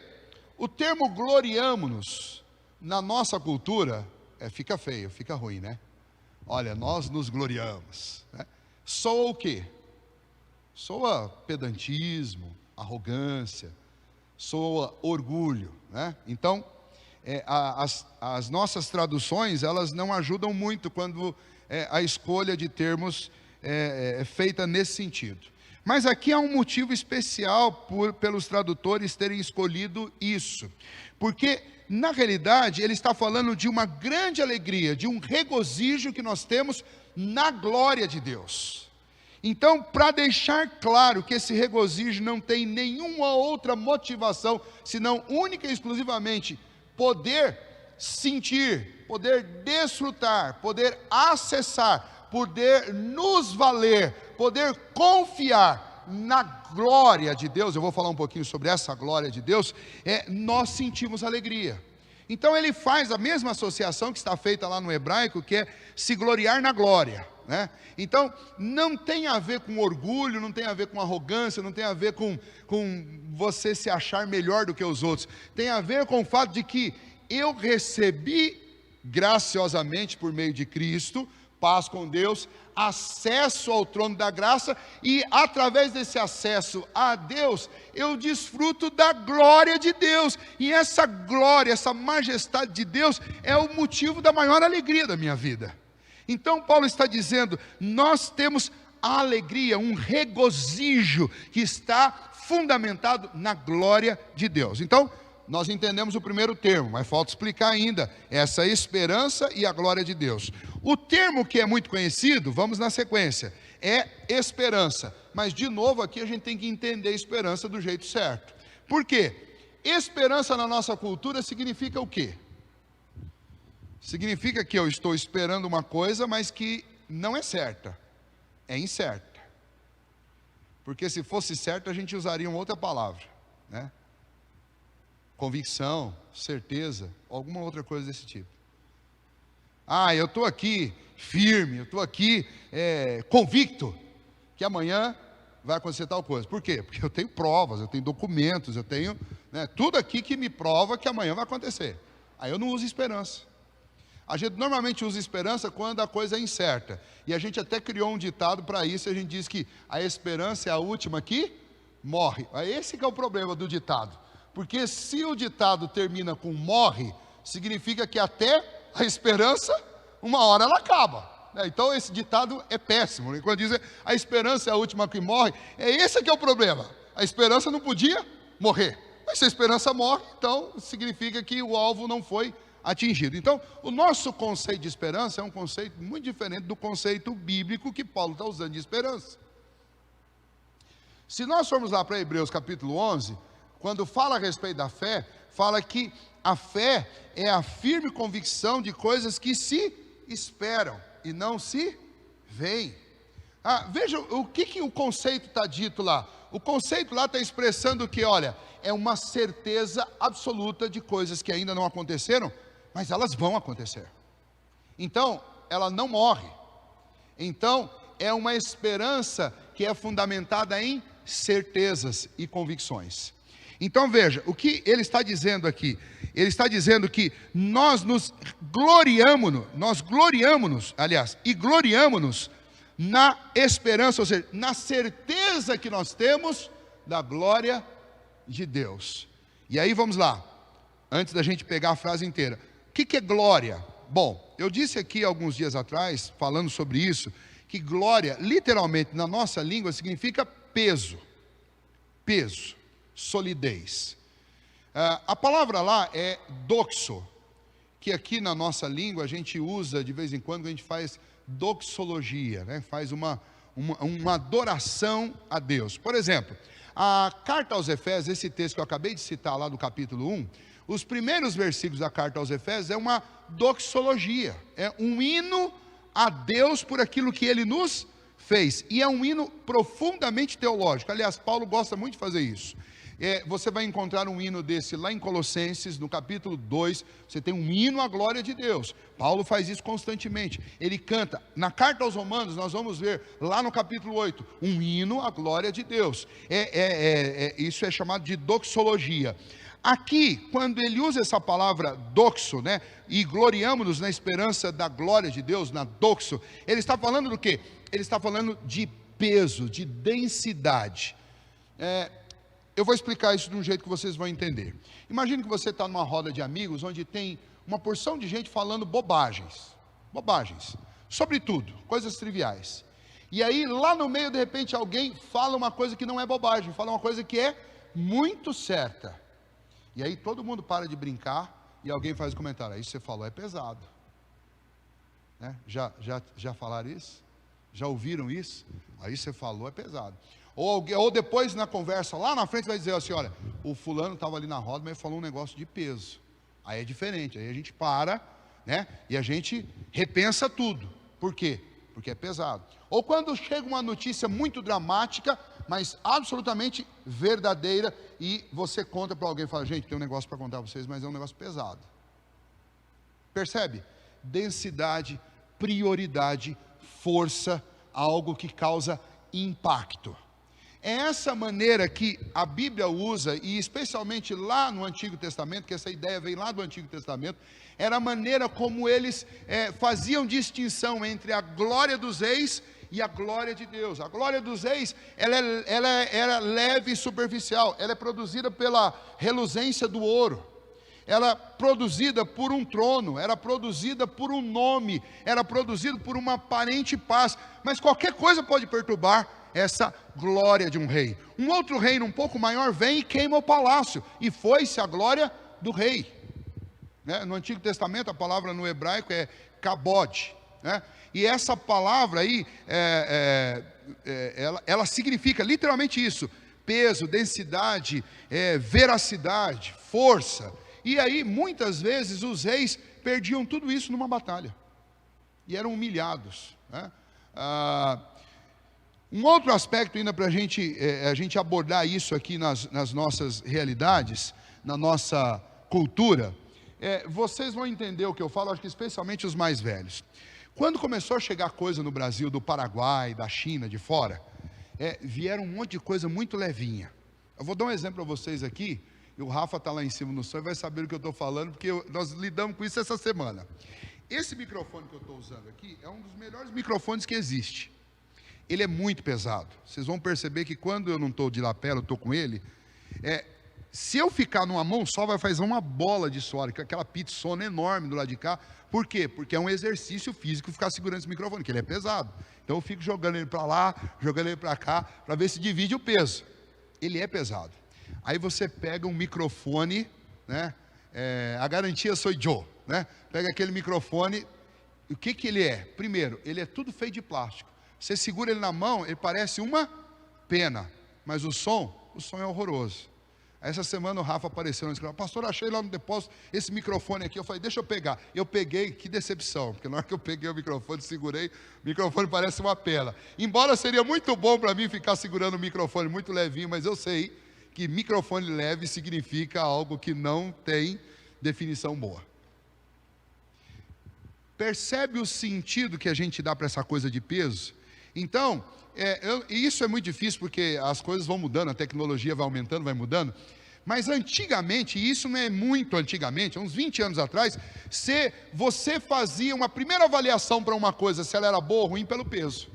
o termo gloriamo-nos na nossa cultura fica feio, fica ruim, né? Olha, nós nos gloriamos, né? Soa o quê? Soa pedantismo, arrogância, soa orgulho, né? Então, as nossas traduções, elas não ajudam muito quando a escolha de termos é feita nesse sentido. Mas aqui há um motivo especial pelos tradutores terem escolhido isso, porque na realidade ele está falando de uma grande alegria, de um regozijo que nós temos na glória de Deus. Então, para deixar claro que esse regozijo não tem nenhuma outra motivação, senão única e exclusivamente poder sentir, poder desfrutar, poder acessar, poder nos valer, poder confiar na glória de Deus, eu vou falar um pouquinho sobre essa glória de Deus, nós sentimos alegria. Então ele faz a mesma associação que está feita lá no hebraico, que é se gloriar na glória, né? Então não tem a ver com orgulho, não tem a ver com arrogância, não tem a ver com você se achar melhor do que os outros, tem a ver com o fato de que eu recebi graciosamente por meio de Cristo, paz com Deus, acesso ao trono da graça, e através desse acesso a Deus, eu desfruto da glória de Deus, e essa glória, essa majestade de Deus, é o motivo da maior alegria da minha vida. Então Paulo está dizendo, nós temos a alegria, um regozijo, que está fundamentado na glória de Deus. Então, nós entendemos o primeiro termo, mas falta explicar ainda essa esperança e a glória de Deus. O termo que é muito conhecido, vamos na sequência, é esperança. Mas de novo aqui a gente tem que entender esperança do jeito certo. Por quê? Esperança na nossa cultura significa o quê? Significa que eu estou esperando uma coisa, mas que não é certa, é incerta. Porque se fosse certa a gente usaria uma outra palavra, né? Convicção, certeza, alguma outra coisa desse tipo. Eu estou aqui firme, eu estou aqui convicto que amanhã vai acontecer tal coisa. Por quê? Porque eu tenho provas, eu tenho documentos, eu tenho tudo aqui que me prova que amanhã vai acontecer. Aí eu não uso esperança. A gente normalmente usa esperança quando a coisa é incerta. E a gente até criou um ditado para isso, a gente diz que a esperança é a última que morre. Esse que é o problema do ditado. Porque se o ditado termina com morre, significa que até a esperança, uma hora ela acaba. Então esse ditado é péssimo. Quando dizem a esperança é a última que morre, esse que é o problema. A esperança não podia morrer. Mas se a esperança morre, então significa que o alvo não foi atingido. Então o nosso conceito de esperança é um conceito muito diferente do conceito bíblico que Paulo está usando de esperança. Se nós formos lá para Hebreus capítulo 11... quando fala a respeito da fé, fala que a fé é a firme convicção de coisas que se esperam e não se veem. Veja o que o conceito está dito lá. O conceito lá está expressando que, olha, é uma certeza absoluta de coisas que ainda não aconteceram, mas elas vão acontecer. Então, ela não morre. Então, é uma esperança que é fundamentada em certezas e convicções. Então veja, o que ele está dizendo aqui? Ele está dizendo que nós gloriamo-nos, e gloriamo-nos na esperança, ou seja, na certeza que nós temos da glória de Deus. E aí vamos lá, antes da gente pegar a frase inteira. O que é glória? Bom, eu disse aqui alguns dias atrás, falando sobre isso, que glória, literalmente na nossa língua, significa peso. Peso. Solidez. A palavra lá é doxo, que aqui na nossa língua a gente usa de vez em quando, a gente faz doxologia, né? Faz uma adoração a Deus. Por exemplo, a carta aos Efésios, esse texto que eu acabei de citar lá do capítulo 1, os primeiros versículos da carta aos Efésios é uma doxologia, é um hino a Deus por aquilo que Ele nos fez, e é um hino profundamente teológico. Aliás, Paulo gosta muito de fazer isso. Você vai encontrar um hino desse lá em Colossenses, no capítulo 2, você tem um hino à glória de Deus. Paulo faz isso constantemente, ele canta. Na carta aos Romanos, nós vamos ver, lá no capítulo 8, um hino à glória de Deus. Isso é chamado de doxologia. Aqui, quando ele usa essa palavra doxo, né, e gloriamo-nos na esperança da glória de Deus, na doxo, ele está falando do quê? Ele está falando de peso, de densidade. Eu vou explicar isso de um jeito que vocês vão entender. Imagine que você está numa roda de amigos, onde tem uma porção de gente falando bobagens, sobre tudo, coisas triviais. E aí, lá no meio, de repente, alguém fala uma coisa que não é bobagem, fala uma coisa que é muito certa. E aí todo mundo para de brincar e alguém faz o comentário: isso que você falou é pesado, né? Já falaram isso? Já ouviram isso? Aí você falou é pesado. Ou depois na conversa lá na frente vai dizer assim: olha, o fulano estava ali na roda, mas falou um negócio de peso. Aí é diferente, aí a gente para, né? E a gente repensa tudo. Por quê? Porque é pesado. Ou quando chega uma notícia muito dramática, mas absolutamente verdadeira, e você conta para alguém e fala: gente, tem um negócio para contar para vocês, mas é um negócio pesado. Percebe? Densidade, prioridade, força, algo que causa impacto. É essa maneira que a Bíblia usa, e especialmente lá no Antigo Testamento, que essa ideia vem lá do Antigo Testamento, era a maneira como eles faziam distinção entre a glória dos reis e a glória de Deus. A glória dos reis, ela era leve e superficial, ela é produzida pela reluzência do ouro, ela é produzida por um trono, era produzida por um nome, era produzida por uma aparente paz, mas qualquer coisa pode perturbar essa glória de um rei. Um outro reino um pouco maior vem e queima o palácio, e foi-se a glória do rei, né? No Antigo Testamento a palavra no hebraico é kabod, né? E essa palavra aí, ela significa literalmente isso: peso, densidade, veracidade, força. E aí muitas vezes os reis perdiam tudo isso numa batalha, e eram humilhados, né? Um outro aspecto ainda para a gente abordar isso aqui nas nossas realidades, na nossa cultura, vocês vão entender o que eu falo, acho que especialmente os mais velhos. Quando começou a chegar coisa no Brasil, do Paraguai, da China, de fora, vieram um monte de coisa muito levinha. Eu vou dar um exemplo para vocês aqui, e o Rafa está lá em cima no som e vai saber o que eu estou falando, porque nós lidamos com isso essa semana. Esse microfone que eu estou usando aqui é um dos melhores microfones que existe. Ele é muito pesado. Vocês vão perceber que quando eu não estou de lapela, eu estou com ele, se eu ficar numa mão só, vai fazer uma bola de suor, aquela pizzona enorme do lado de cá. Por quê? Porque é um exercício físico ficar segurando esse microfone, que ele é pesado. Então eu fico jogando ele para lá, jogando ele para cá, para ver se divide o peso. Ele é pesado. Aí você pega um microfone, né? A garantia sou eu, né? Pega aquele microfone, e o que ele é? Primeiro, ele é tudo feito de plástico. Você segura ele na mão, ele parece uma pena, mas o som é horroroso. Essa semana o Rafa apareceu no escritório: pastor, achei lá no depósito esse microfone aqui. Eu falei: deixa eu pegar. Eu peguei, que decepção, porque na hora que eu peguei o microfone, segurei, o microfone parece uma pena. Embora seria muito bom para mim ficar segurando o microfone muito levinho, mas eu sei que microfone leve significa algo que não tem definição boa. Percebe o sentido que a gente dá para essa coisa de peso? Então, isso é muito difícil, porque as coisas vão mudando, a tecnologia vai aumentando, vai mudando. Mas antigamente, e isso não é muito antigamente, uns 20 anos atrás, você fazia uma primeira avaliação para uma coisa, se ela era boa ou ruim, pelo peso.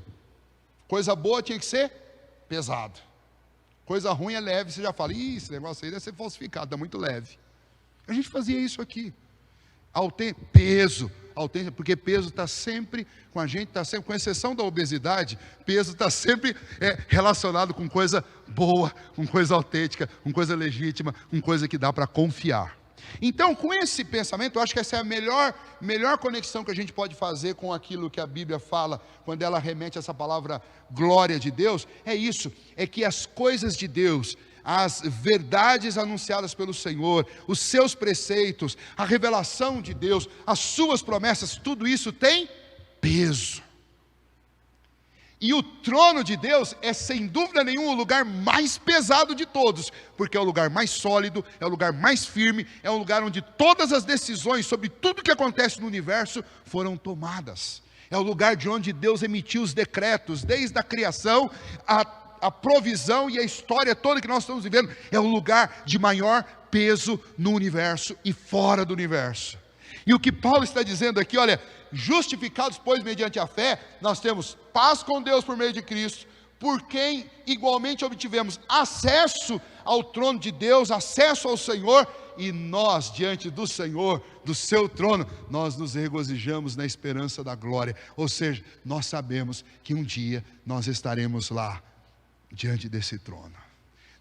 Coisa boa tinha que ser pesado. Coisa ruim é leve, você já fala: esse negócio aí deve ser falsificado, está muito leve. A gente fazia isso aqui. Peso, porque peso está sempre com a gente, está sempre, com exceção da obesidade, peso está sempre relacionado com coisa boa, com coisa autêntica, com coisa legítima, com coisa que dá para confiar. Então, com esse pensamento, eu acho que essa é a melhor conexão que a gente pode fazer com aquilo que a Bíblia fala, quando ela remete a essa palavra glória de Deus. É isso, é que as coisas de Deus, as verdades anunciadas pelo Senhor, os seus preceitos, a revelação de Deus, as suas promessas, tudo isso tem peso. E o trono de Deus é sem dúvida nenhuma o lugar mais pesado de todos, porque é o lugar mais sólido, é o lugar mais firme, é o lugar onde todas as decisões sobre tudo que acontece no universo foram tomadas. É o lugar de onde Deus emitiu os decretos, desde a criação, a provisão e a história toda que nós estamos vivendo. É o lugar de maior peso no universo e fora do universo. E o que Paulo está dizendo aqui, olha, justificados, pois, mediante a fé, nós temos paz com Deus por meio de Cristo, por quem igualmente obtivemos acesso ao trono de Deus, acesso ao Senhor, e nós, diante do Senhor, do seu trono, nós nos regozijamos na esperança da glória. Ou seja, nós sabemos que um dia nós estaremos lá, diante desse trono.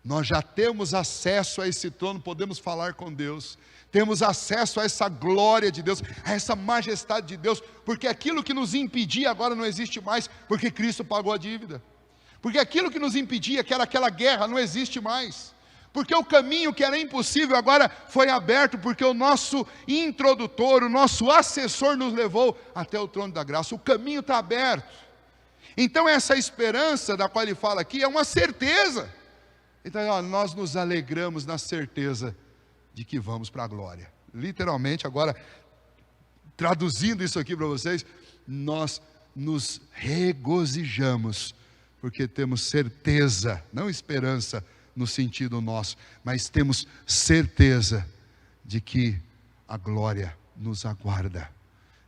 Nós já temos acesso a esse trono, podemos falar com Deus, temos acesso a essa glória de Deus, a essa majestade de Deus, porque aquilo que nos impedia agora não existe mais, porque Cristo pagou a dívida. Porque aquilo que nos impedia, que era aquela guerra, não existe mais. Porque o caminho que era impossível agora foi aberto, porque o nosso introdutor, o nosso assessor nos levou até o trono da graça. O caminho está aberto. Então essa esperança da qual ele fala aqui é uma certeza. Então nós nos alegramos na certeza de que vamos para a glória. Literalmente, agora, traduzindo isso aqui para vocês, nós nos regozijamos, porque temos certeza, não esperança no sentido nosso, mas temos certeza de que a glória nos aguarda.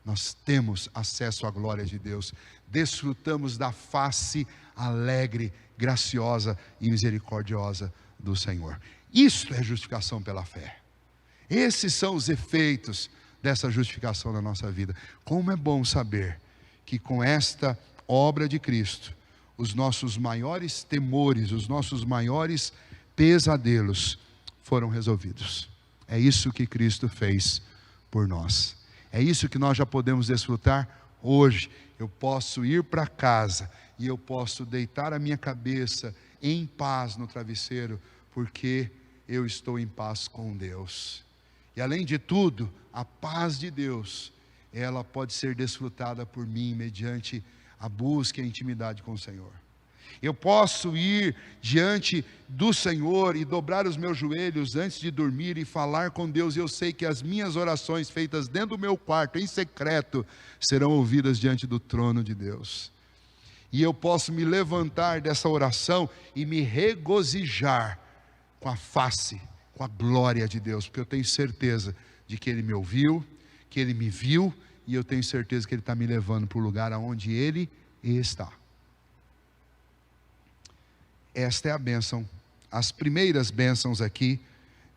Nós temos acesso à glória de Deus, desfrutamos da face alegre, graciosa e misericordiosa do Senhor. Isso é justificação pela fé. Esses são os efeitos dessa justificação na nossa vida. Como é bom saber que com esta obra de Cristo, os nossos maiores temores, os nossos maiores pesadelos foram resolvidos. É isso que Cristo fez por nós. É isso que nós já podemos desfrutar hoje. Eu posso ir para casa e eu posso deitar a minha cabeça em paz no travesseiro, porque eu estou em paz com Deus. E além de tudo, a paz de Deus, ela pode ser desfrutada por mim mediante a busca e a intimidade com o Senhor. Eu posso ir diante do Senhor e dobrar os meus joelhos antes de dormir e falar com Deus. Eu sei que as minhas orações feitas dentro do meu quarto, em secreto, serão ouvidas diante do trono de Deus. E eu posso me levantar dessa oração e me regozijar com a face, com a glória de Deus, porque eu tenho certeza de que Ele me ouviu, que Ele me viu, e eu tenho certeza que Ele está me levando para o lugar aonde Ele está. Esta é a bênção, as primeiras bênçãos aqui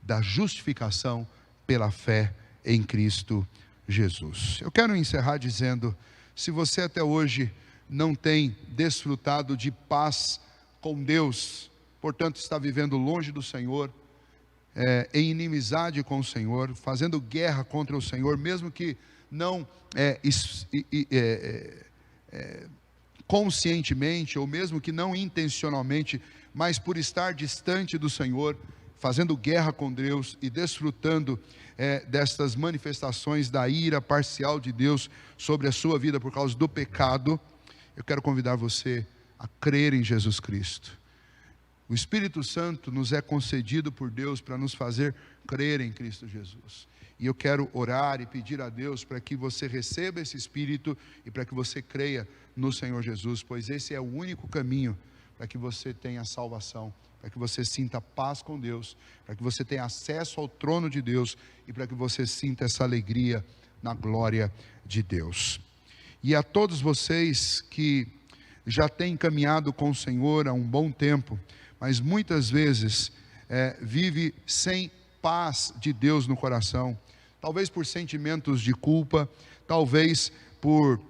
da justificação pela fé em Cristo Jesus. Eu quero encerrar dizendo, se você até hoje não tem desfrutado de paz com Deus, portanto está vivendo longe do Senhor, em inimizade com o Senhor, fazendo guerra contra o Senhor, mesmo que não conscientemente, ou mesmo que não intencionalmente, mas por estar distante do Senhor, fazendo guerra com Deus e desfrutando destas manifestações da ira parcial de Deus sobre a sua vida por causa do pecado, eu quero convidar você a crer em Jesus Cristo. O Espírito Santo nos é concedido por Deus para nos fazer crer em Cristo Jesus. E eu quero orar e pedir a Deus para que você receba esse Espírito e para que você creia no Senhor Jesus, pois esse é o único caminho para que você tenha salvação, para que você sinta paz com Deus, para que você tenha acesso ao trono de Deus e para que você sinta essa alegria na glória de Deus. E a todos vocês que já têm caminhado com o Senhor há um bom tempo, mas muitas vezes vive sem paz de Deus no coração, talvez por sentimentos de culpa, talvez por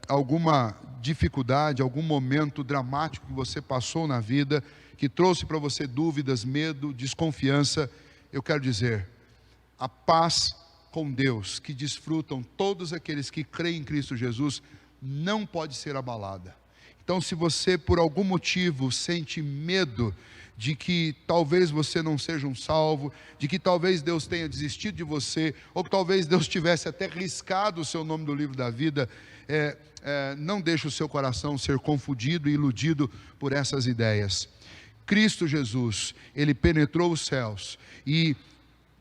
alguma dificuldade, algum momento dramático que você passou na vida, que trouxe para você dúvidas, medo, desconfiança. Eu quero dizer, a paz com Deus que desfrutam todos aqueles que creem em Cristo Jesus não pode ser abalada. Então, se você por algum motivo sente medo de que talvez você não seja um salvo, de que talvez Deus tenha desistido de você, ou que talvez Deus tivesse até riscado o seu nome do livro da vida, não deixe o seu coração ser confundido e iludido por essas ideias. Cristo Jesus, Ele penetrou os céus e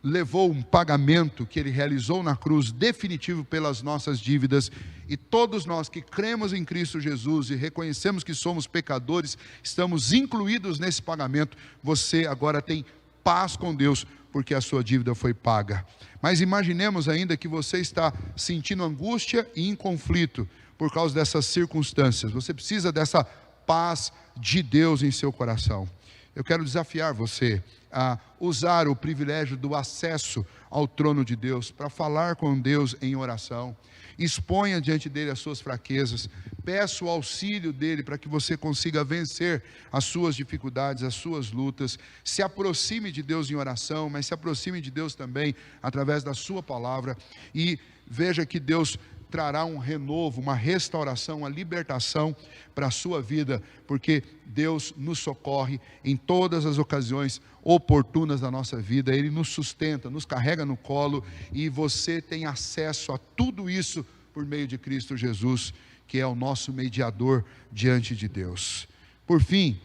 levou um pagamento que Ele realizou na cruz, definitivo pelas nossas dívidas, e todos nós que cremos em Cristo Jesus e reconhecemos que somos pecadores, estamos incluídos nesse pagamento. Você agora tem paz com Deus, porque a sua dívida foi paga. Mas imaginemos ainda que você está sentindo angústia e em conflito por causa dessas circunstâncias. Você precisa dessa paz de Deus em seu coração. Eu quero desafiar você a usar o privilégio do acesso ao trono de Deus para falar com Deus em oração. Exponha diante dele as suas fraquezas, peça o auxílio dele para que você consiga vencer as suas dificuldades, as suas lutas. Se aproxime de Deus em oração, mas se aproxime de Deus também através da sua palavra, e veja que Deus trará um renovo, uma restauração, uma libertação para a sua vida, porque Deus nos socorre em todas as ocasiões oportunas da nossa vida. Ele nos sustenta, nos carrega no colo, e você tem acesso a tudo isso por meio de Cristo Jesus, que é o nosso mediador diante de Deus. Por fim,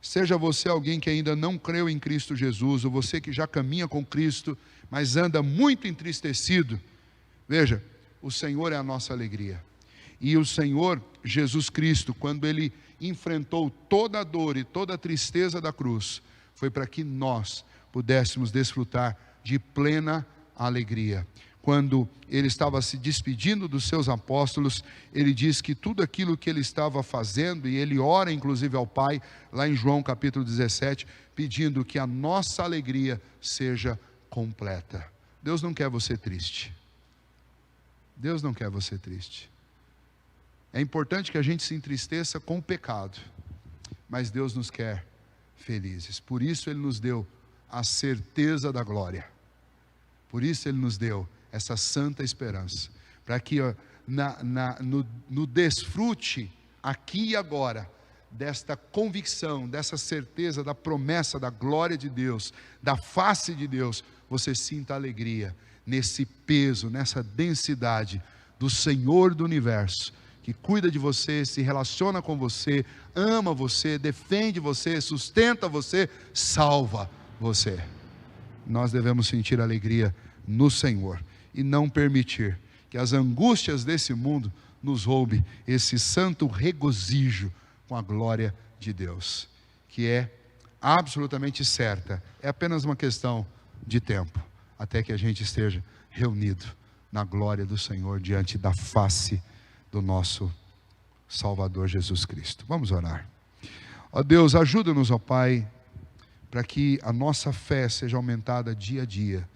seja você alguém que ainda não creu em Cristo Jesus, ou você que já caminha com Cristo, mas anda muito entristecido, veja, o Senhor é a nossa alegria. E o Senhor Jesus Cristo, quando Ele enfrentou toda a dor e toda a tristeza da cruz, foi para que nós pudéssemos desfrutar de plena alegria. Quando Ele estava se despedindo dos seus apóstolos, Ele diz que tudo aquilo que Ele estava fazendo, e Ele ora inclusive ao Pai, lá em João capítulo 17, pedindo que a nossa alegria seja completa. Deus não quer você triste. Deus não quer você triste. É importante que a gente se entristeça com o pecado, mas Deus nos quer felizes. Por isso Ele nos deu a certeza da glória. Por isso Ele nos deu essa santa esperança, para que no desfrute aqui e agora desta convicção, dessa certeza da promessa da glória de Deus, da face de Deus, você sinta alegria nesse peso, nessa densidade do Senhor do universo, que cuida de você, se relaciona com você, ama você, defende você, sustenta você, salva você. Nós devemos sentir alegria no Senhor e não permitir que as angústias desse mundo nos roube esse santo regozijo com a glória de Deus, que é absolutamente certa. É apenas uma questão de tempo, até que a gente esteja reunido na glória do Senhor, diante da face do nosso Salvador Jesus Cristo. Vamos orar. Ó Deus, ajuda-nos, ó Pai, para que a nossa fé seja aumentada dia a dia,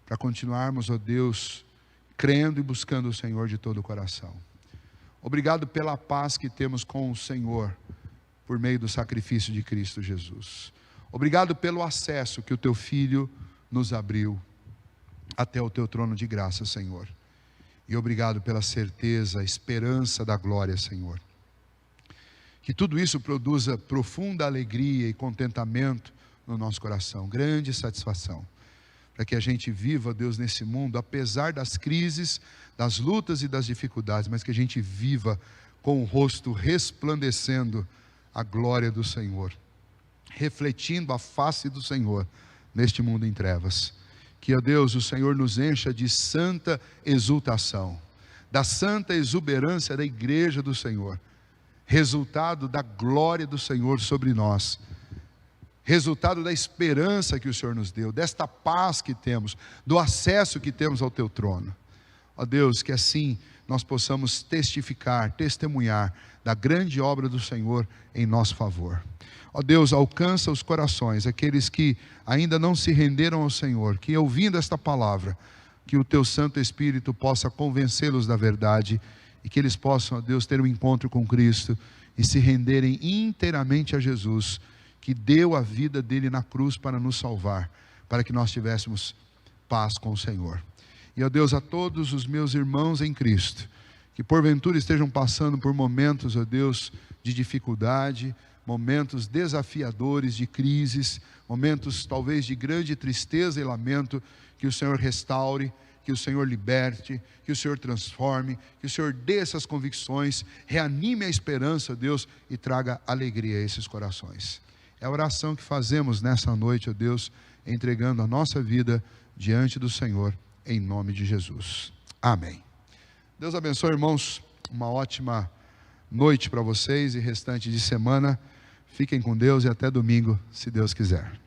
para continuarmos, ó Deus, crendo e buscando o Senhor de todo o coração. Obrigado pela paz que temos com o Senhor, por meio do sacrifício de Cristo Jesus. Obrigado pelo acesso que o Teu Filho nos abriu até o Teu trono de graça, Senhor. E obrigado pela certeza, a esperança da glória, Senhor. Que tudo isso produza profunda alegria e contentamento no nosso coração, grande satisfação, para que a gente viva, Deus, nesse mundo, apesar das crises, das lutas e das dificuldades, mas que a gente viva com o rosto resplandecendo a glória do Senhor, refletindo a face do Senhor neste mundo em trevas. Que, ó Deus, o Senhor nos encha de santa exultação, da santa exuberância da igreja do Senhor, resultado da glória do Senhor sobre nós, resultado da esperança que o Senhor nos deu, desta paz que temos, do acesso que temos ao Teu trono. Ó Deus, que assim nós possamos testificar, testemunhar da grande obra do Senhor em nosso favor. Ó Deus, alcança os corações, aqueles que ainda não se renderam ao Senhor, que ouvindo esta palavra, que o Teu Santo Espírito possa convencê-los da verdade, e que eles possam, ó Deus, ter um encontro com Cristo, e se renderem inteiramente a Jesus, que deu a vida dele na cruz para nos salvar, para que nós tivéssemos paz com o Senhor. E, ó Deus, a todos os meus irmãos em Cristo, que porventura estejam passando por momentos, ó Deus, de dificuldade, momentos desafiadores de crises, momentos talvez de grande tristeza e lamento, que o Senhor restaure, que o Senhor liberte, que o Senhor transforme, que o Senhor dê essas convicções, reanime a esperança, Deus, e traga alegria a esses corações. É a oração que fazemos nessa noite, ó Deus, entregando a nossa vida diante do Senhor, em nome de Jesus. Amém. Deus abençoe, irmãos. Uma ótima noite para vocês e restante de semana. Fiquem com Deus e até domingo, se Deus quiser.